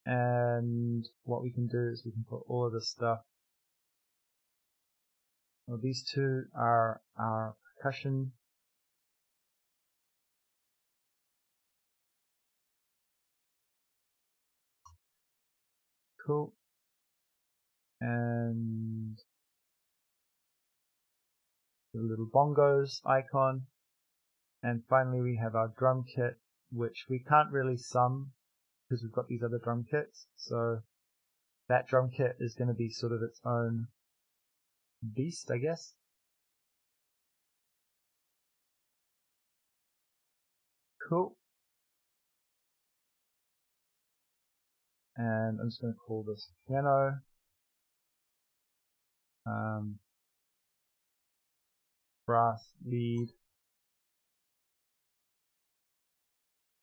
And what we can do is we can put all of this stuff. Well, these two are our percussion. Cool. And the little bongos icon. And finally we have our drum kit, which we can't really sum because we've got these other drum kits. So that drum kit is going to be sort of its own beast, I guess. Cool. And I'm just going to call this piano. Brass lead.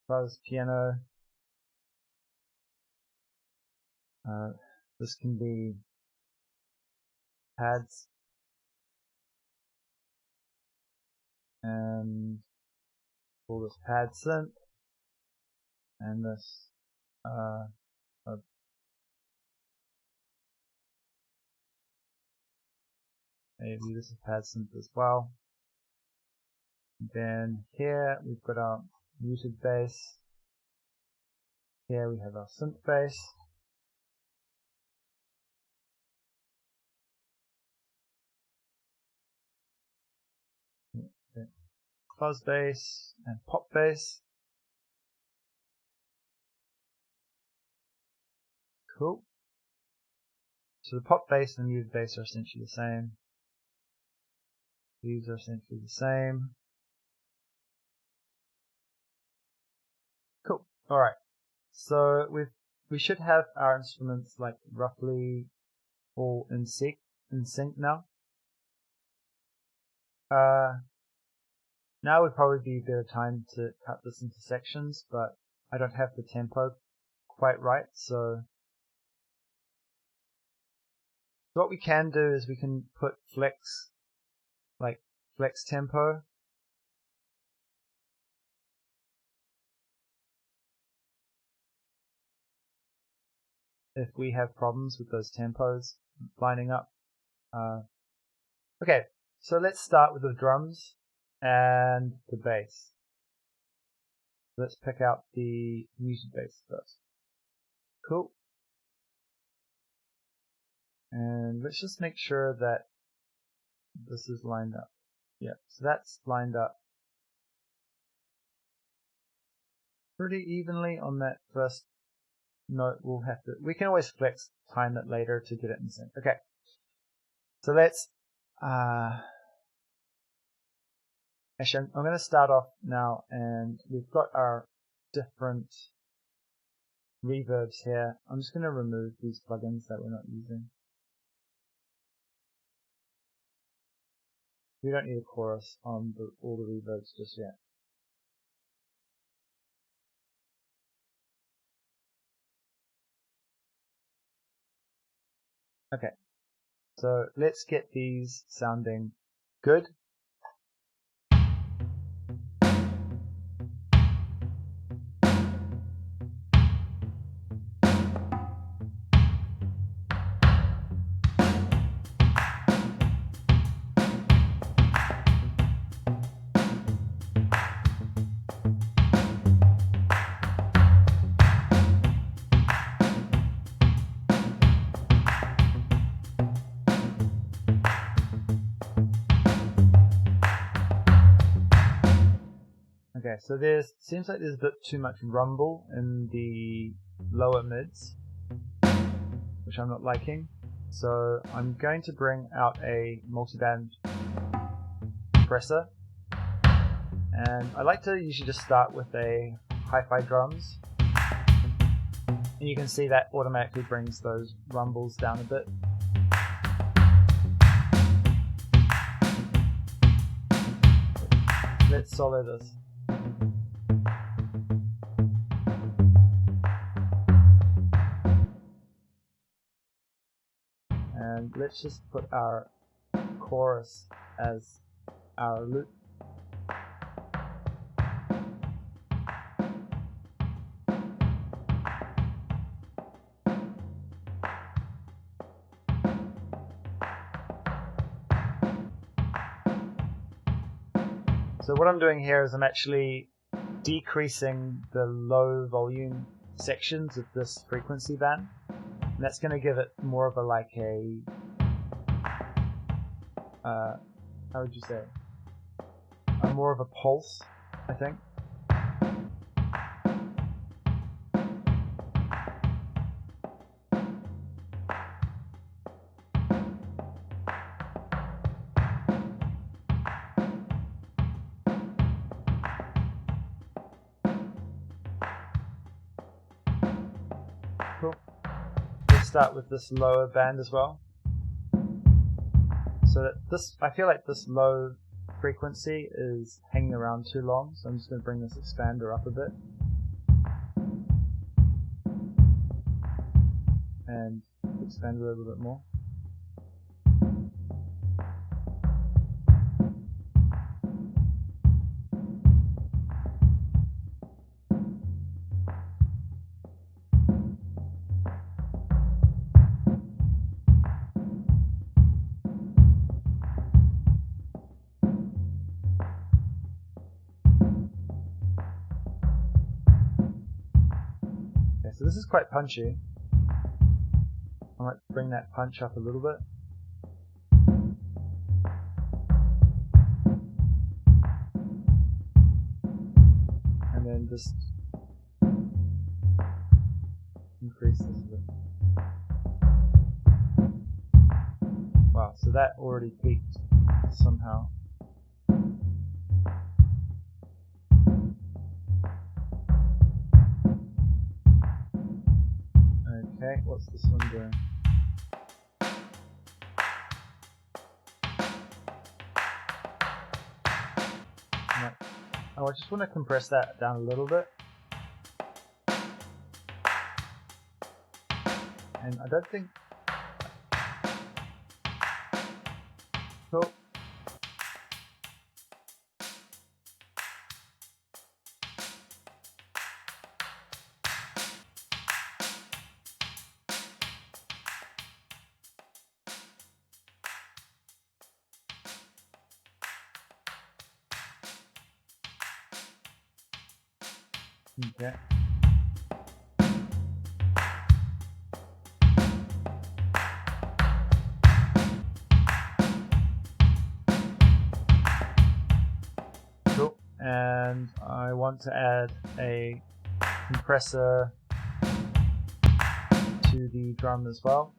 Fuzz piano. This can be pads. And call this pad synth. And this maybe this is pad synth as well. And then here we've got our muted bass. Here we have our synth bass. Fuzz bass and pop bass. Cool. So the pop bass and the muted bass are essentially the same. These are essentially the same. Cool. Alright. So we should have our instruments like roughly all in sync now. Now would probably be a bit of time to cut this into sections, but I don't have the tempo quite right, so what we can do is we can put flex tempo. If we have problems with those tempos lining up. Okay, so let's start with the drums and the bass. Let's pick out the muted bass first. Cool. And let's just make sure that this is lined up. Yeah, so that's lined up pretty evenly on that first note. We can always flex time it later to get it in sync. Okay, so let's Actually, I'm going to start off now, and we've got our different reverbs here. I'm just going to remove these plugins that we're not using. We don't need a chorus on all the reverbs just yet. Okay, so let's get these sounding good. Okay, so seems like there's a bit too much rumble in the lower mids, which I'm not liking. So I'm going to bring out a multiband compressor, and I like to usually just start with a hi-fi drums, and you can see that automatically brings those rumbles down a bit. Let's solo this. And let's just put our chorus as our loop. So what I'm doing here is I'm actually decreasing the low volume sections of this frequency band. And that's going to give it more of a how would you say? More of a pulse, I think. Cool. Let's start with this lower band as well. So that I feel like this low frequency is hanging around too long, so I'm just going to bring this expander up a bit. And expand it a little bit more. So this is quite punchy. I might bring that punch up a little bit. And then just increase this a bit. Wow, so that already peaked somehow. Okay, what's this one doing? Oh, I just want to compress that down a little bit. And I don't think... Cool. Okay. Cool. And I want to add a compressor to the drum as well.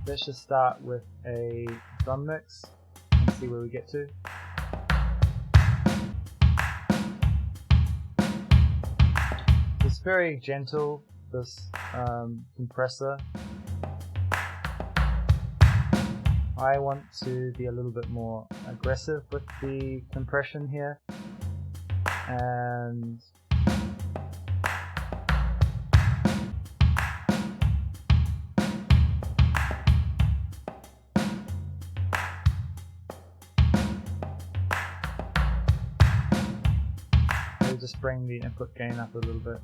Let's just start with a drum mix and see where we get to. very gentle, this compressor. I want to be a little bit more aggressive with the compression here, and we'll just bring the input gain up a little bit.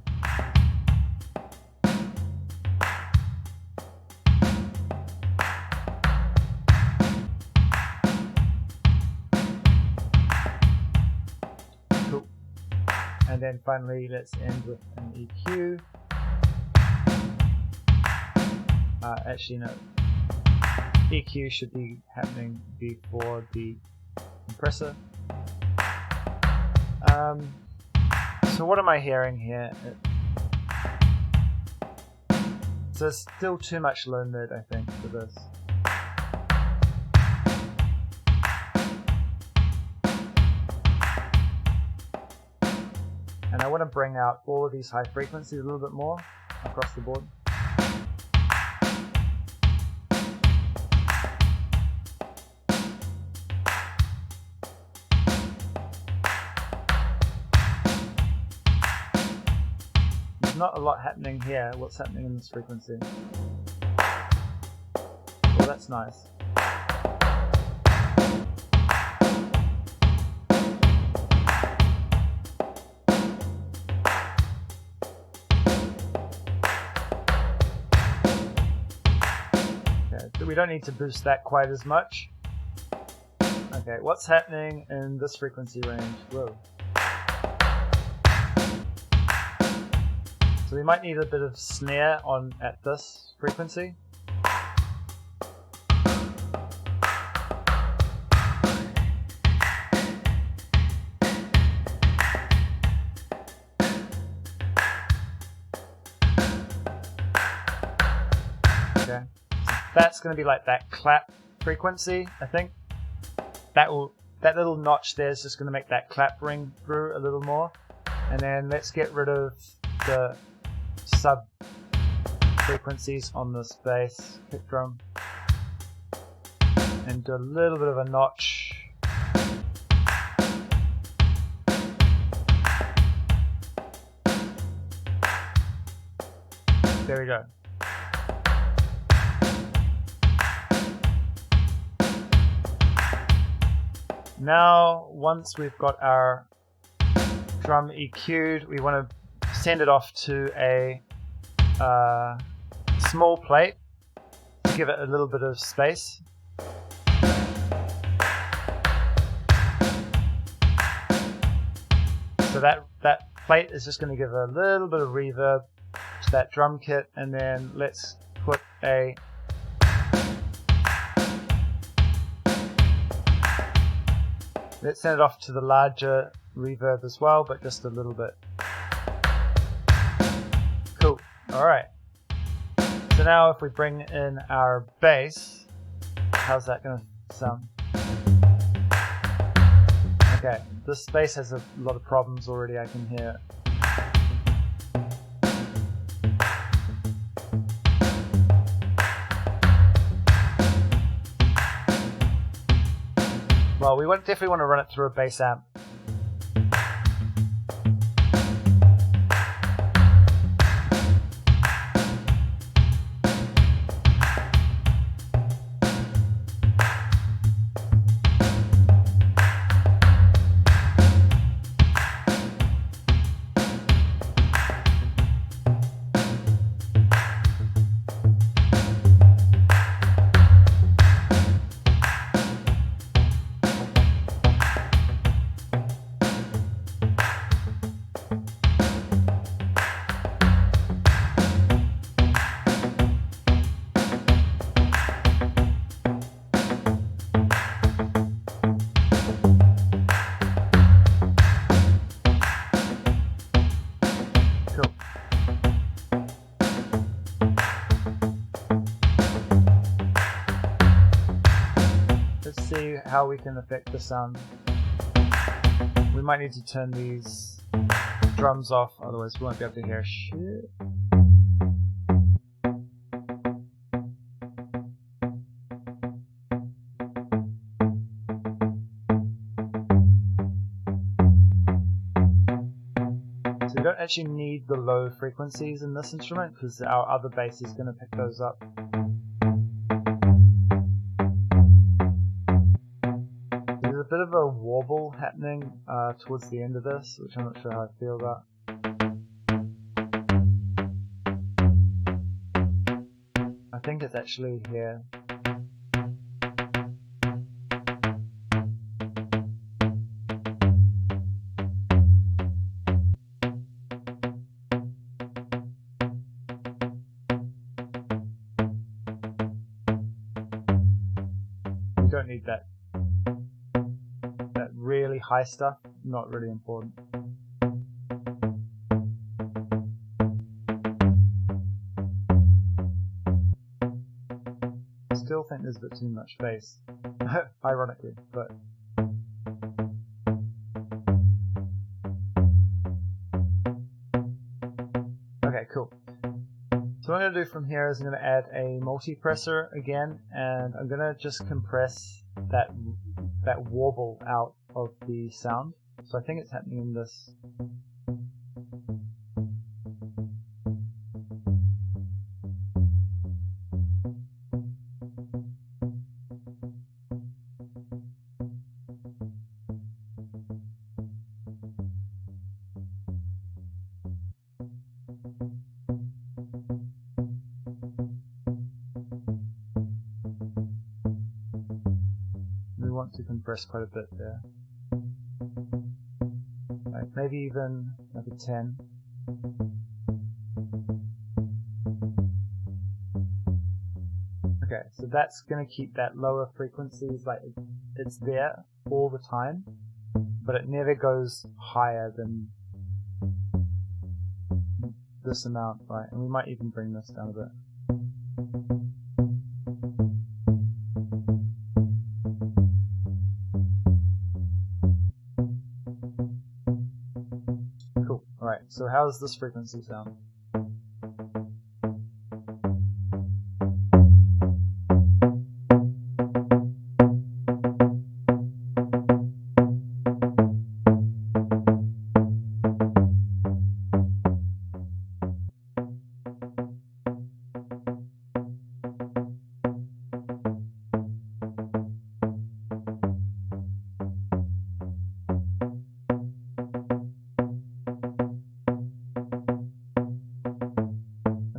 And then finally, let's end with an EQ. Actually, no. EQ should be happening before the compressor. So what am I hearing here? So there's still too much low mid, I think, for this. And I want to bring out all of these high frequencies a little bit more across the board. There's not a lot happening here. What's happening in this frequency? Well, that's nice. We don't need to boost that quite as much. Okay, what's happening in this frequency range? Whoa. So we might need a bit of snare on at this frequency. Okay. That's going to be like that clap frequency, I think. That little notch there is just going to make that clap ring through a little more. And then let's get rid of the sub frequencies on this bass kick drum and do a little bit of a notch. There we go. Now, once we've got our drum EQ'd, we want to send it off to a small plate to give it a little bit of space. So that plate is just going to give a little bit of reverb to that drum kit, and then let's put a let's send it off to the larger reverb as well, but just a little bit. Cool. Alright. So now if we bring in our bass, how's that going to sound? Okay, this bass has a lot of problems already, I can hear. Well, we definitely want to run it through a bass amp. Let's see how we can affect the sound. We might need to turn these drums off, otherwise we won't be able to hear shit. So we don't actually need the low frequencies in this instrument because our other bass is going to pick those up. There's a bit of a warble happening towards the end of this, which I'm not sure how I feel about. I think it's actually here. We don't need that really high stuff, not really important. I still think there's a bit too much bass, ironically, but okay, cool. So what I'm going to do from here is I'm going to add a multipressor again, and I'm going to just compress that warble out of the sound. So I think it's happening in this. We want to compress quite a bit there. Right, maybe even like a 10. Okay, so that's going to keep that lower frequencies, like it's there all the time, but it never goes higher than this amount, right? And we might even bring this down a bit. Cool. Alright, so how does this frequency sound?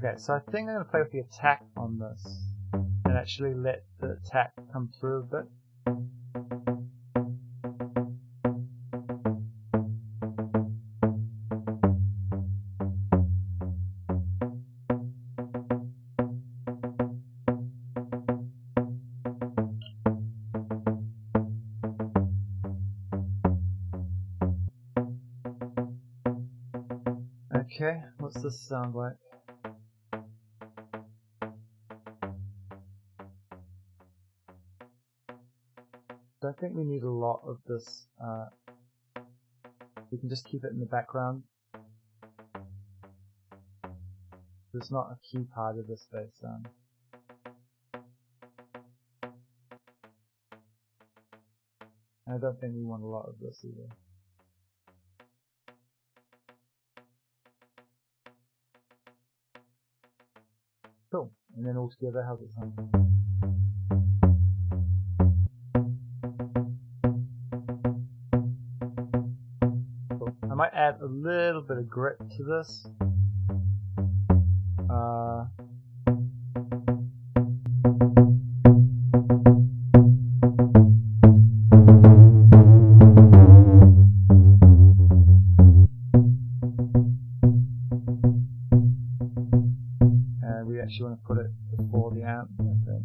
Okay, so I think I'm going to play with the attack on this and actually let the attack come through a bit. Okay, what's this sound like? I don't think we need a lot of this. We can just keep it in the background. It's not a key part of this bass sound. I don't think we want a lot of this either. Cool. And then all together, how's it sound? Cool. I might add a little bit of grit to this. And we actually want to put it before the amp, I think.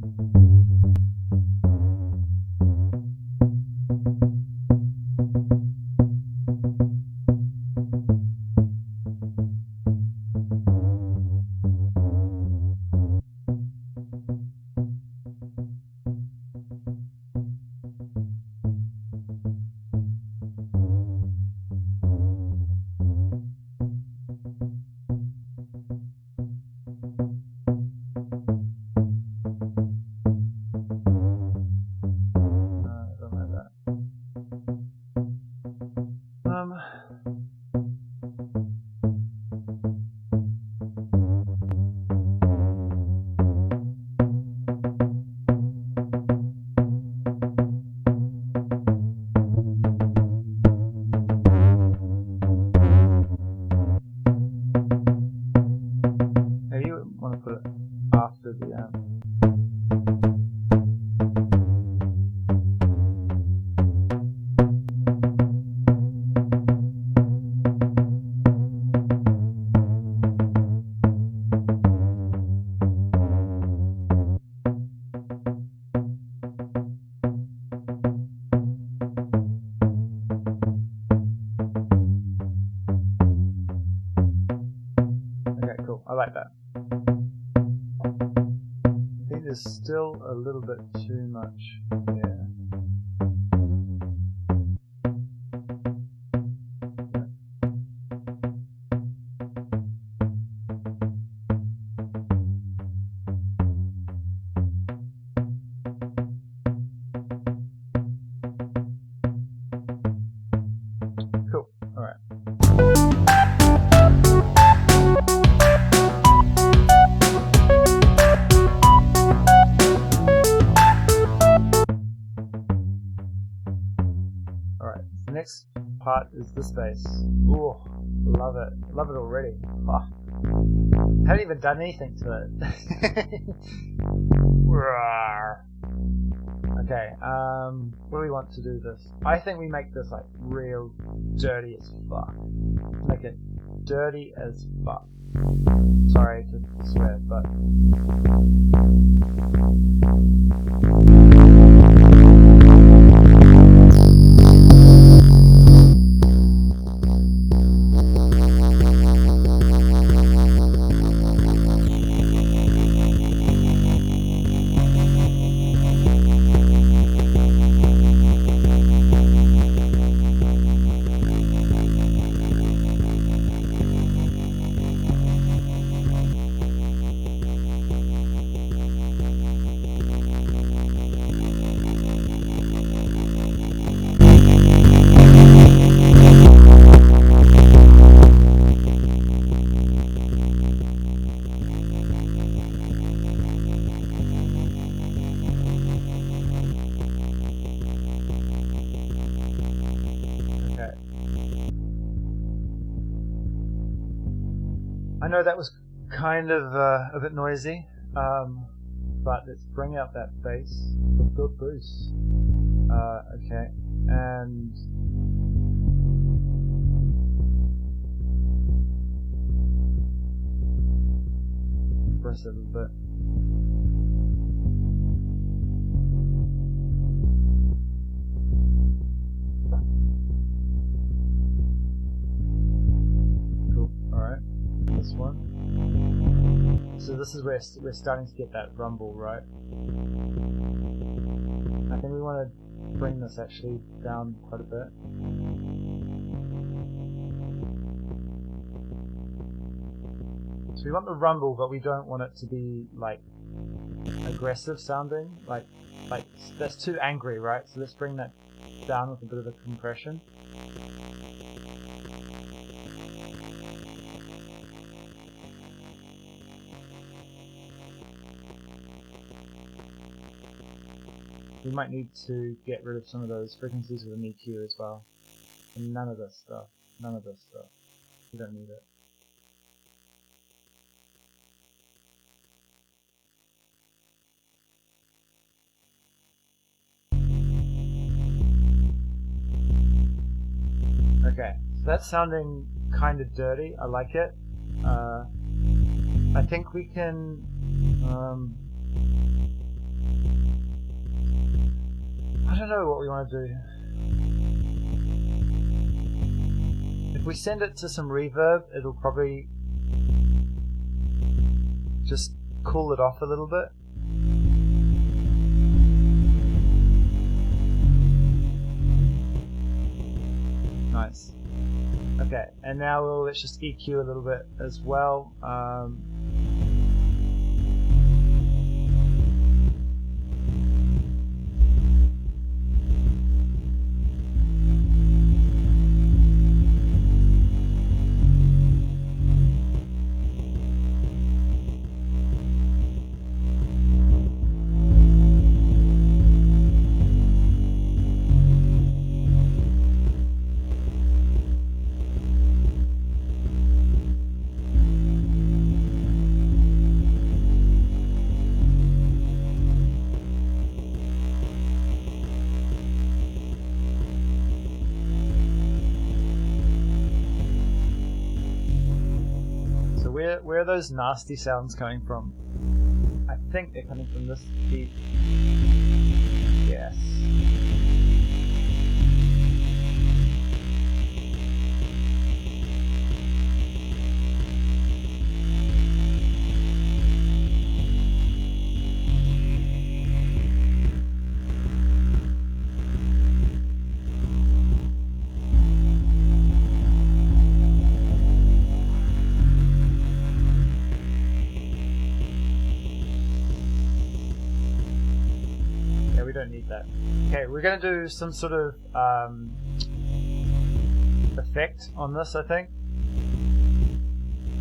like that. I think there's still a little bit too much there. Cool. All right. Alright, the next part is this bass. Ooh, love it. Love it already. Oh, haven't even done anything to it. Okay, what do we want to do this? I think we make this like real dirty as fuck. Make it dirty as fuck. Sorry to swear, but... I know that was kind of a bit noisy, but let's bring out that bass. The bass. Okay, and press it a little bit. Cool. All right. This one. So this is where we're starting to get that rumble, right? I think we want to bring this actually down quite a bit. So we want the rumble, but we don't want it to be like aggressive sounding, like that's too angry, right? So let's bring that down with a bit of a compression. We might need to get rid of some of those frequencies with an EQ as well. And none of this stuff. None of this stuff. We don't need it. Okay, so that's sounding kind of dirty. I like it. I think we can... I don't know what we want to do. If we send it to some reverb, it'll probably just cool it off a little bit. Nice. Okay, and now let's just EQ a little bit as well. Where are those nasty sounds coming from? I think they're coming from this beat. Yes. don't need that. Okay, we're going to do some sort of effect on this, I think,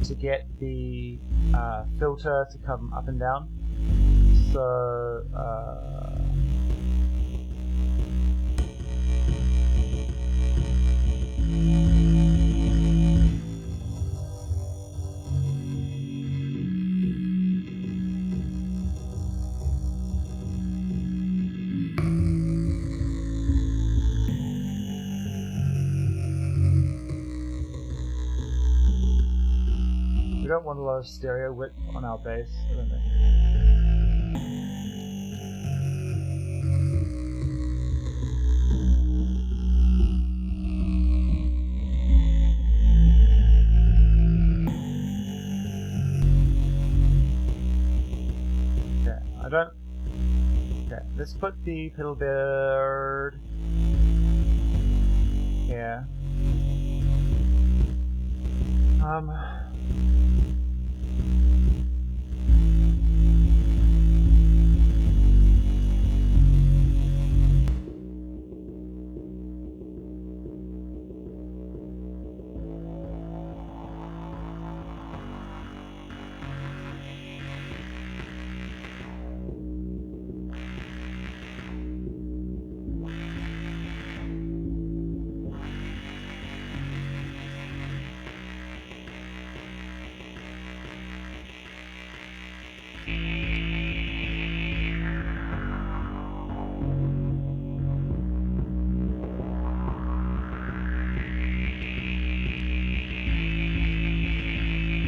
to get the filter to come up and down. So we don't want a lot of stereo width on our bass, I don't think. Okay, let's put the pedal board here.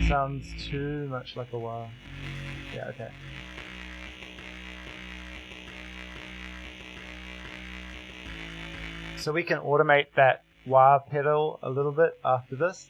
Sounds too much like a wah. Yeah, okay. So we can automate that wah pedal a little bit after this.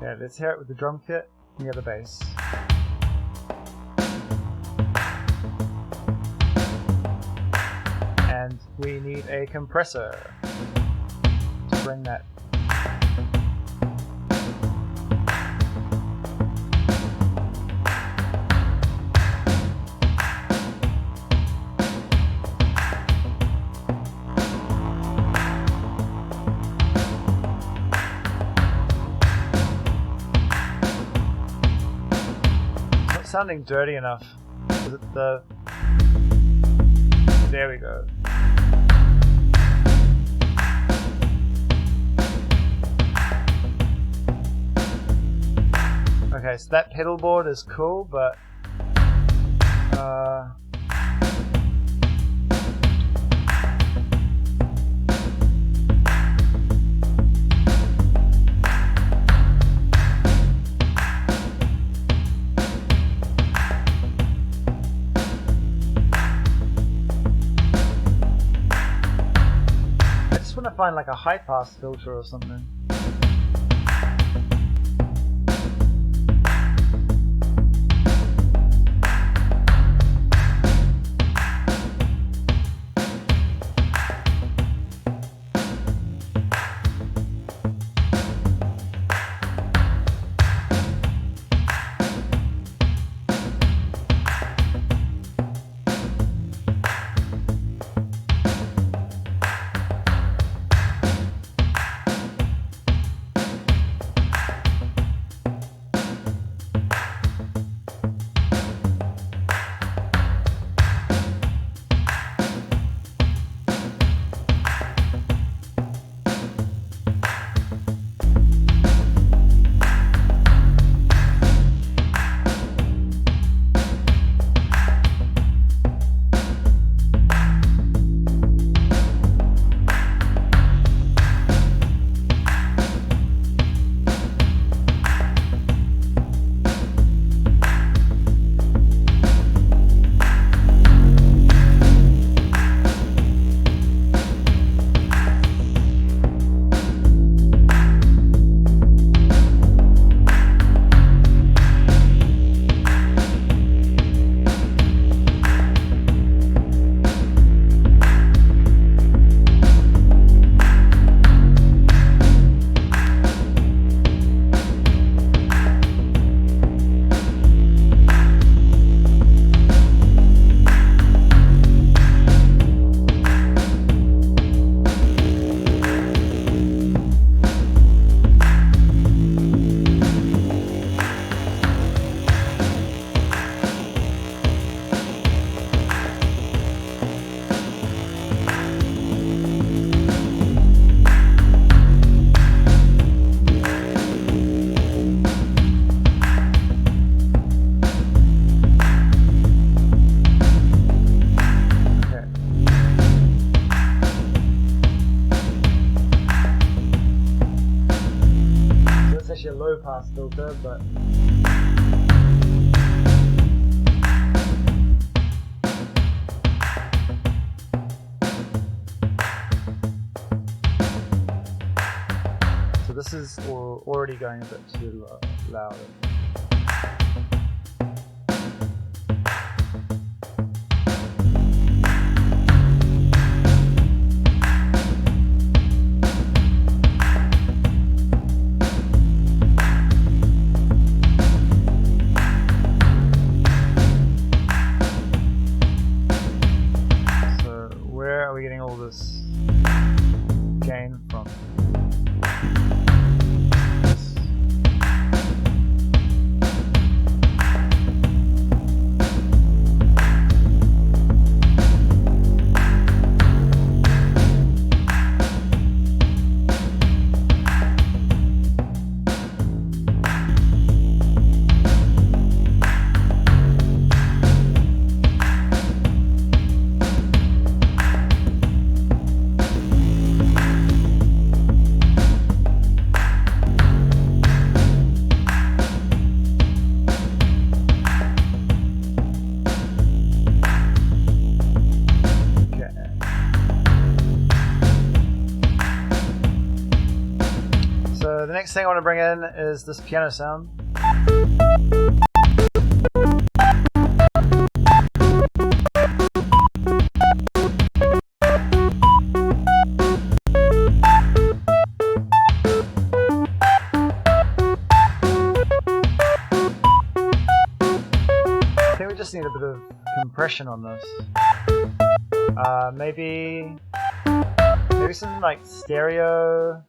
Okay, let's hear it with the drum kit near the bass. And we need a compressor to bring that. Sounding dirty enough. Is it the... There we go. Okay, so that pedal board is cool, but I want to find like a high pass filter or something. pass filter, but so this is already going a bit too loud. Gain from the next thing I want to bring in is this piano sound. I think we just need a bit of compression on this. Maybe some like stereo.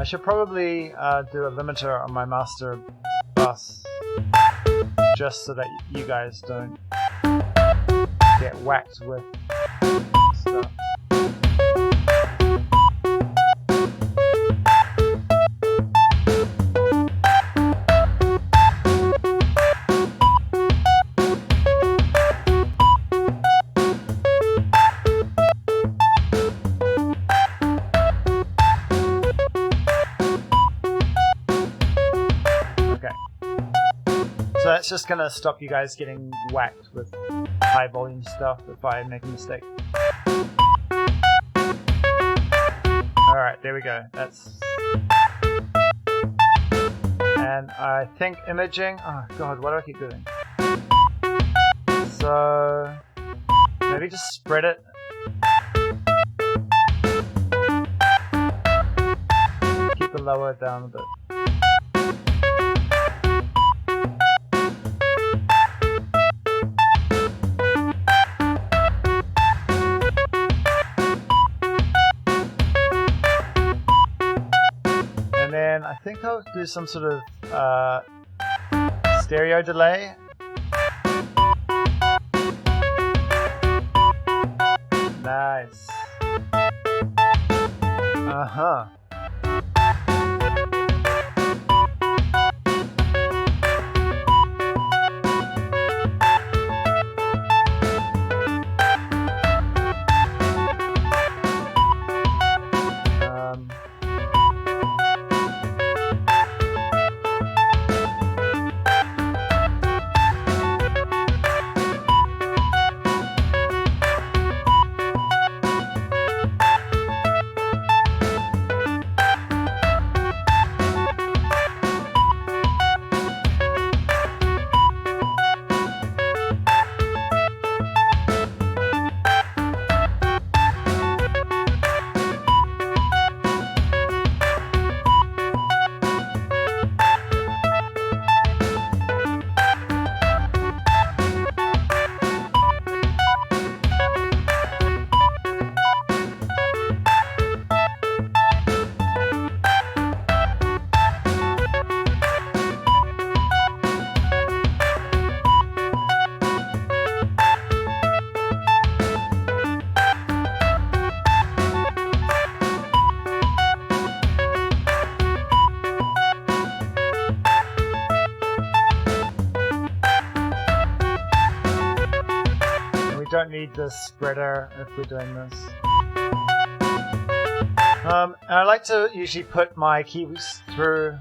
I should probably do a limiter on my master bus just so that you guys don't get whacked with stuff. So that's just gonna stop you guys getting whacked with high volume stuff if I make a mistake. Alright, there we go. That's... And I think imaging... Oh god, what do I keep doing? So... maybe just spread it. Keep the lower down a bit. And then I think I'll do some sort of stereo delay. Nice. Uh-huh. don't need the spreader if we're doing this. And I like to usually put my keys through.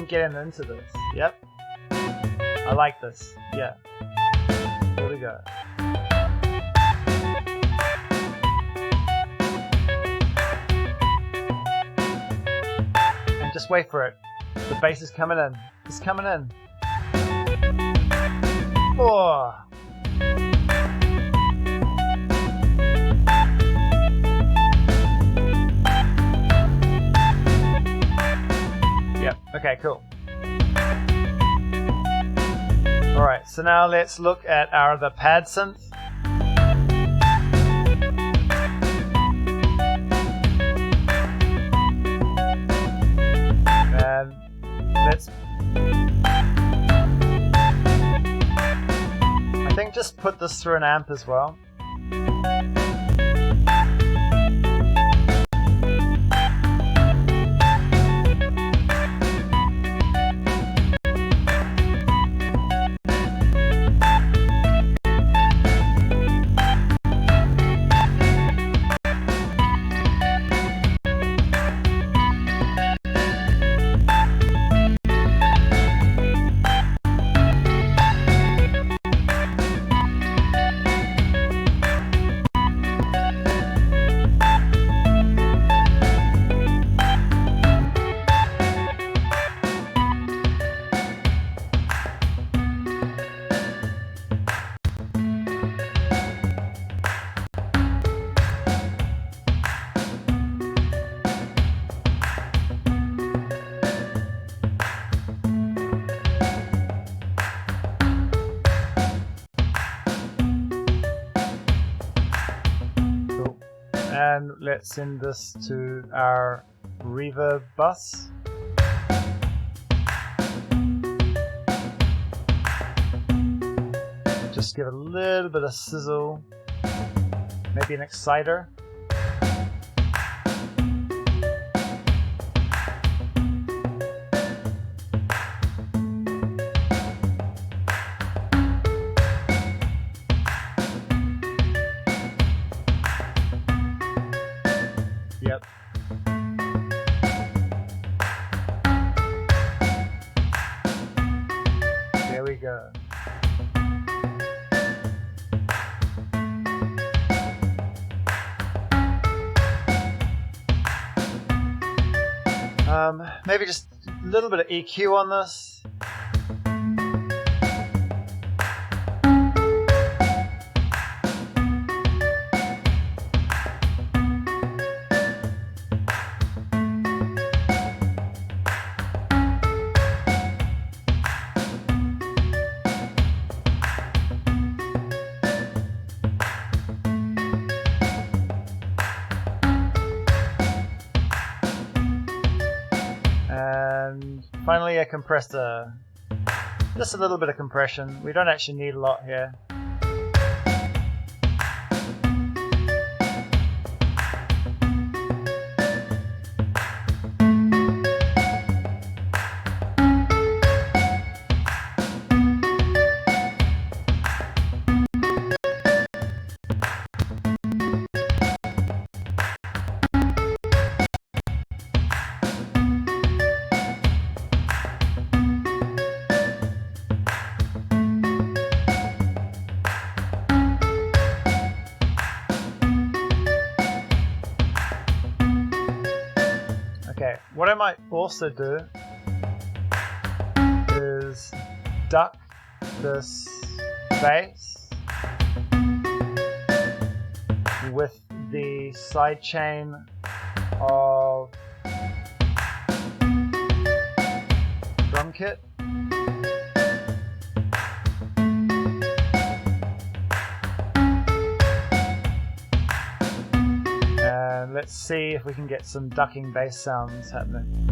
Getting into this. Yep. I like this. Yeah. Here we go. And just wait for it. The bass is coming in. It's coming in. Oh. Okay, cool. Alright, so now let's look at our other pad synth. And let's... I think just put this through an amp as well. And let's send this to our reverb bus. Just give it a little bit of sizzle, maybe an exciter. Yep. There we go. Maybe just a little bit of EQ on this. And finally a compressor, just a little bit of compression. We don't actually need a lot here. I might also do is duck this bass with the sidechain of drum kit. And let's see if we can get some ducking bass sounds happening.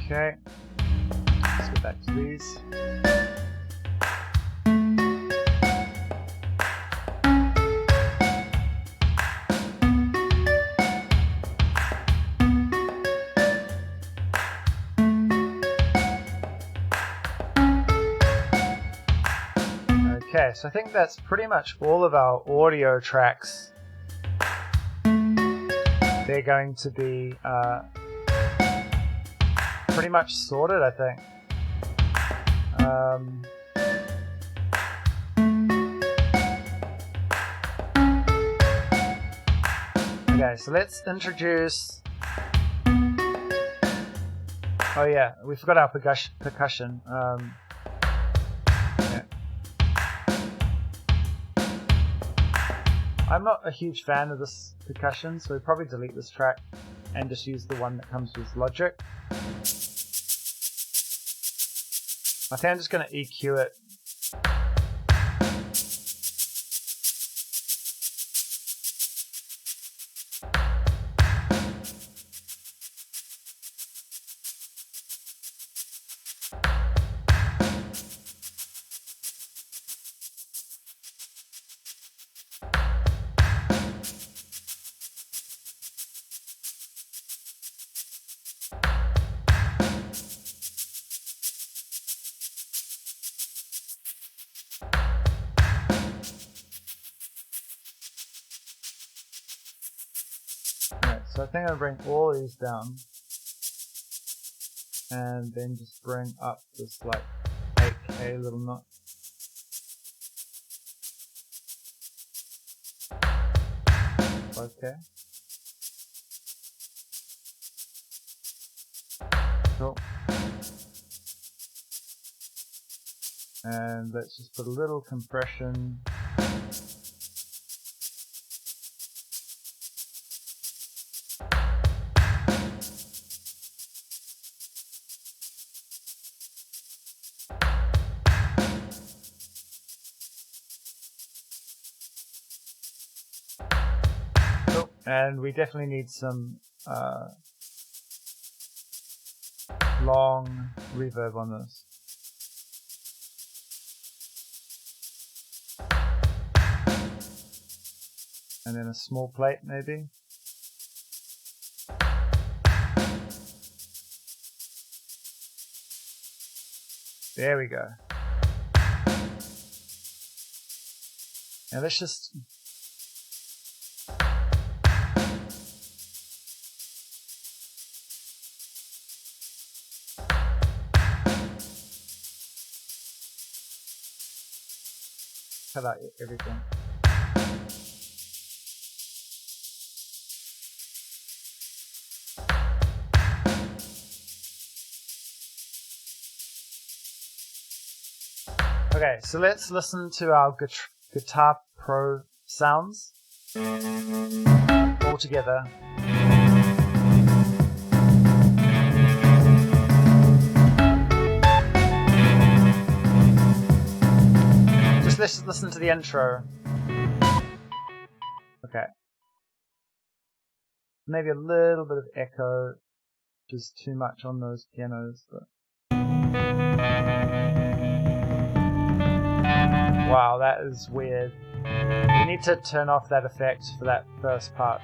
Okay, let's go back to these. Okay, so I think that's pretty much all of our audio tracks. They're going to be pretty much sorted, I think. Okay, so let's introduce... Oh yeah, we forgot our percussion. Yeah. I'm not a huge fan of this percussion, so we'll probably delete this track and just use the one that comes with Logic. I think I'm just going to EQ it. So I think I'll bring all these down and then just bring up this like 8K little knot. Okay. Cool. And let's just put a little compression. And we definitely need some long reverb on this. And then a small plate maybe. There we go. Now let's just... cut out everything. Okay, so let's listen to our Guitar Pro sounds all together. Just let's listen to the intro. Okay. Maybe a little bit of echo, which is too much on those pianos, but wow, that is weird. We need to turn off that effect for that first part.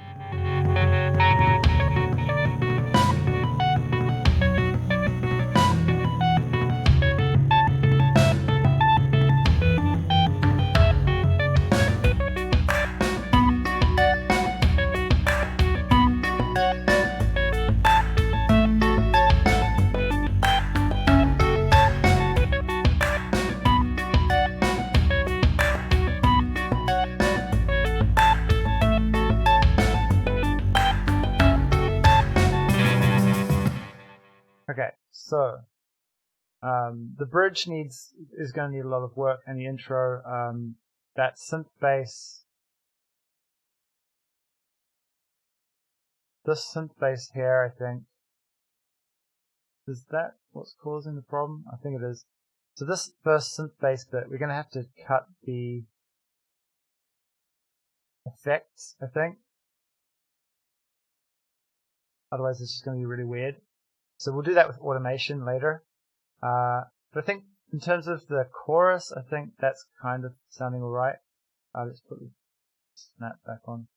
Okay, so the bridge is going to need a lot of work, and the intro, that synth bass, this synth bass here, I think, is that what's causing the problem? I think it is. So this first synth bass bit, we're going to have to cut the effects, I think. Otherwise it's just going to be really weird. So we'll do that with automation later. But I think in terms of the chorus, I think that's kind of sounding alright. Let's put the snap back on.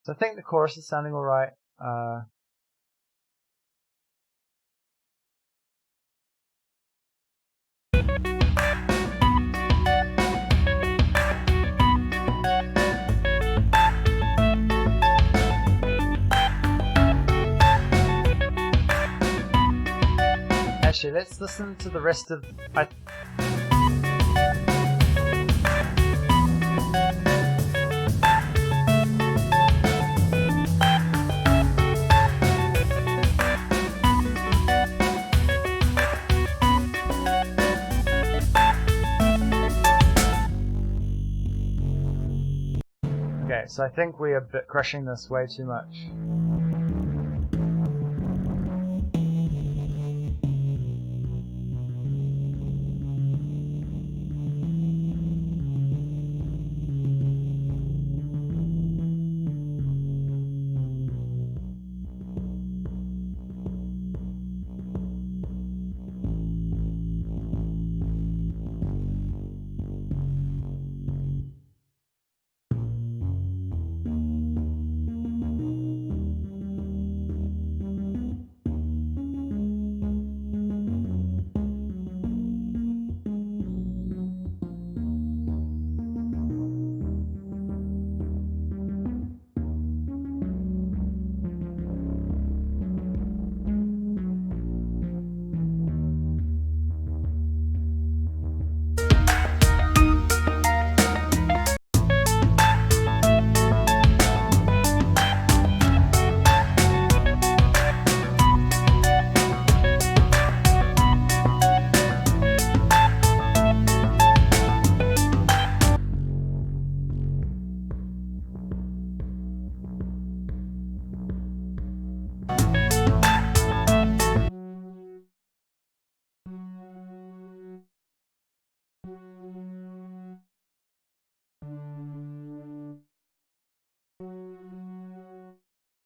So I think the chorus is sounding alright. Actually, let's listen to the rest of... Okay, so I think we are crushing this way too much.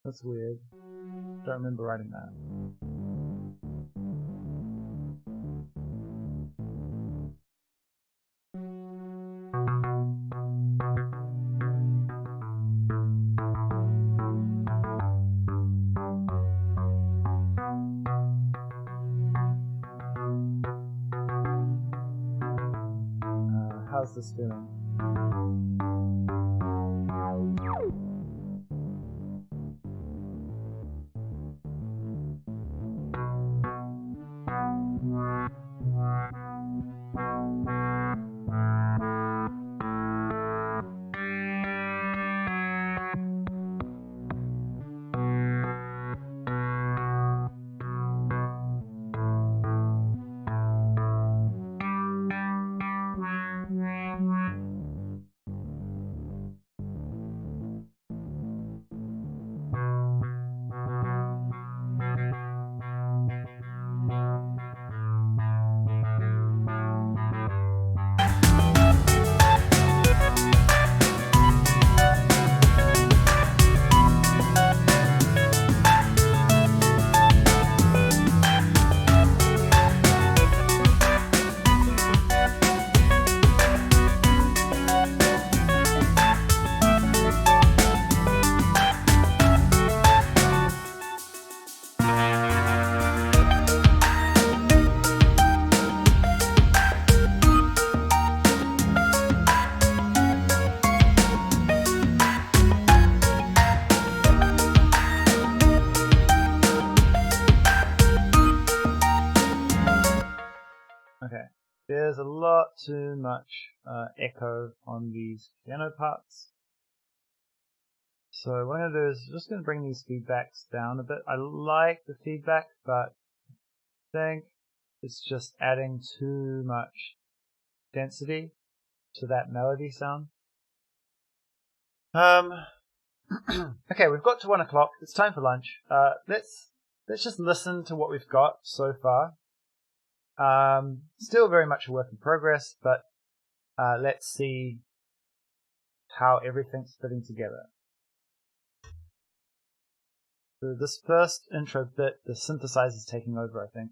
That's weird. Don't remember writing that. How's this feeling? Okay, there's a lot too much echo on these piano parts. So what I'm going to do is just going to bring these feedbacks down a bit. I like the feedback, but I think it's just adding too much density to that melody sound. Okay, we've got to 1 o'clock. It's time for lunch. Let's just listen to what we've got so far. Still very much a work in progress, but let's see how everything's fitting together. So this first intro bit, the synthesizer's taking over, I think.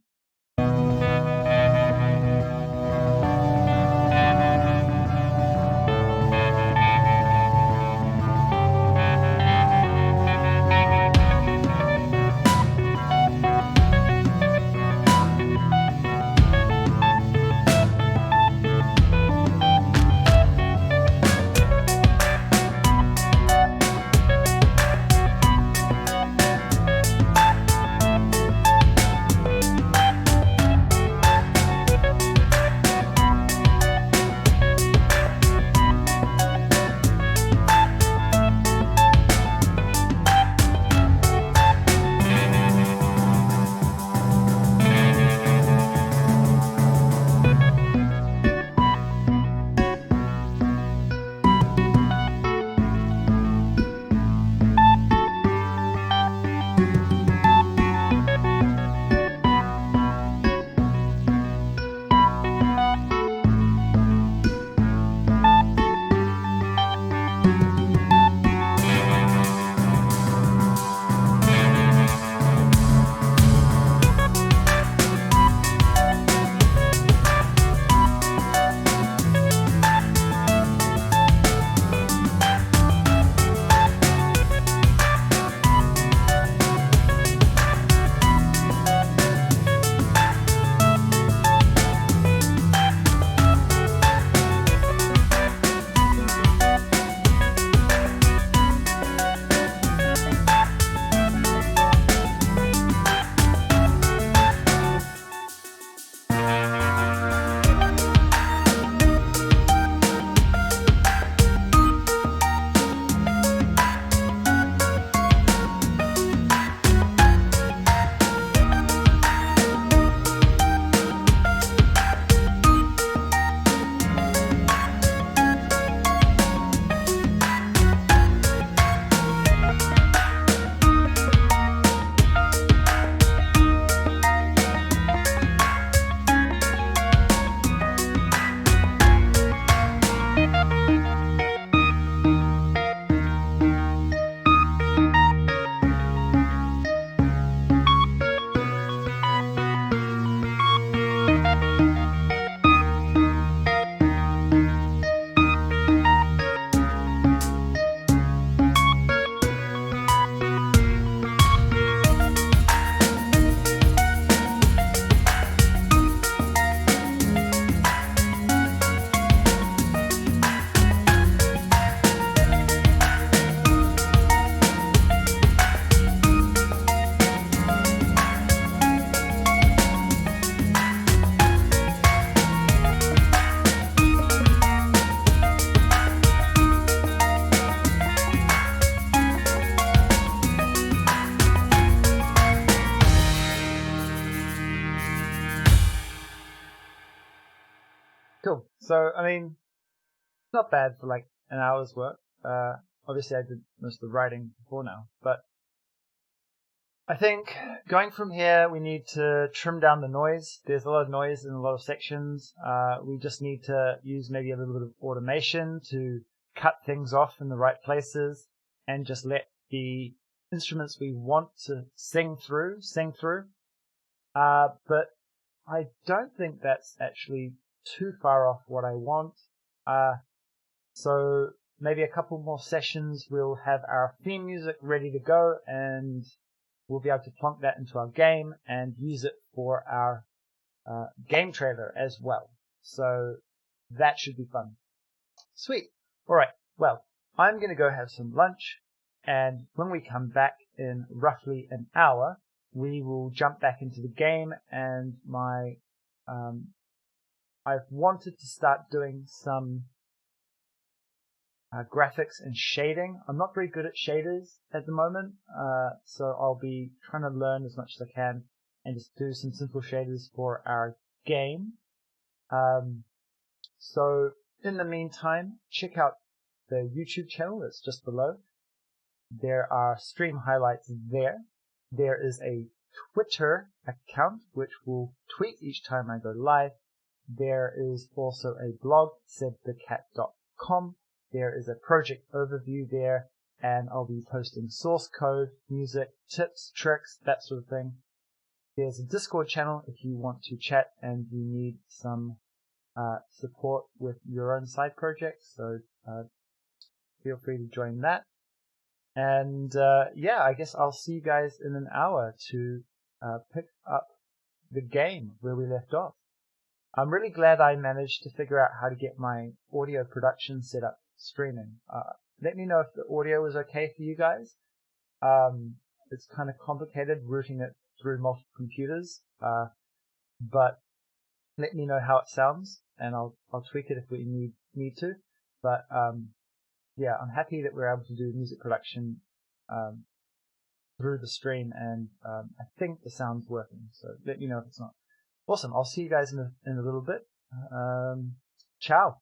Cool. So, I mean, it's not bad for like an hour's work. Obviously I did most of the writing before now, but I think going from here, we need to trim down the noise. There's a lot of noise in a lot of sections. We just need to use maybe a little bit of automation to cut things off in the right places and just let the instruments we want to sing through. But I don't think that's actually too far off what I want. So maybe a couple more sessions, we'll have our theme music ready to go, and we'll be able to plonk that into our game and use it for our game trailer as well. So that should be fun. Sweet. All right. Well, I'm going to go have some lunch, and when we come back in roughly an hour, we will jump back into the game, and my I've wanted to start doing some graphics and shading. I'm not very good at shaders at the moment, so I'll be trying to learn as much as I can and just do some simple shaders for our game. So in the meantime, check out the YouTube channel that's just below. There are stream highlights there. There is a Twitter account which will tweet each time I go live. There is also a blog, sebthecat.com. There is a project overview there, and I'll be posting source code, music, tips, tricks, that sort of thing. There's a Discord channel if you want to chat and you need some support with your own side projects, so feel free to join that. And yeah, I guess I'll see you guys in an hour to pick up the game where we left off. I'm really glad I managed to figure out how to get my audio production set up streaming. Let me know if the audio is okay for you guys. It's kind of complicated routing it through multiple computers, but let me know how it sounds, and I'll tweak it if we need to. But yeah, I'm happy that we're able to do music production through the stream, and I think the sound's working. So let me know if it's not. Awesome. I'll see you guys in a little bit. Ciao.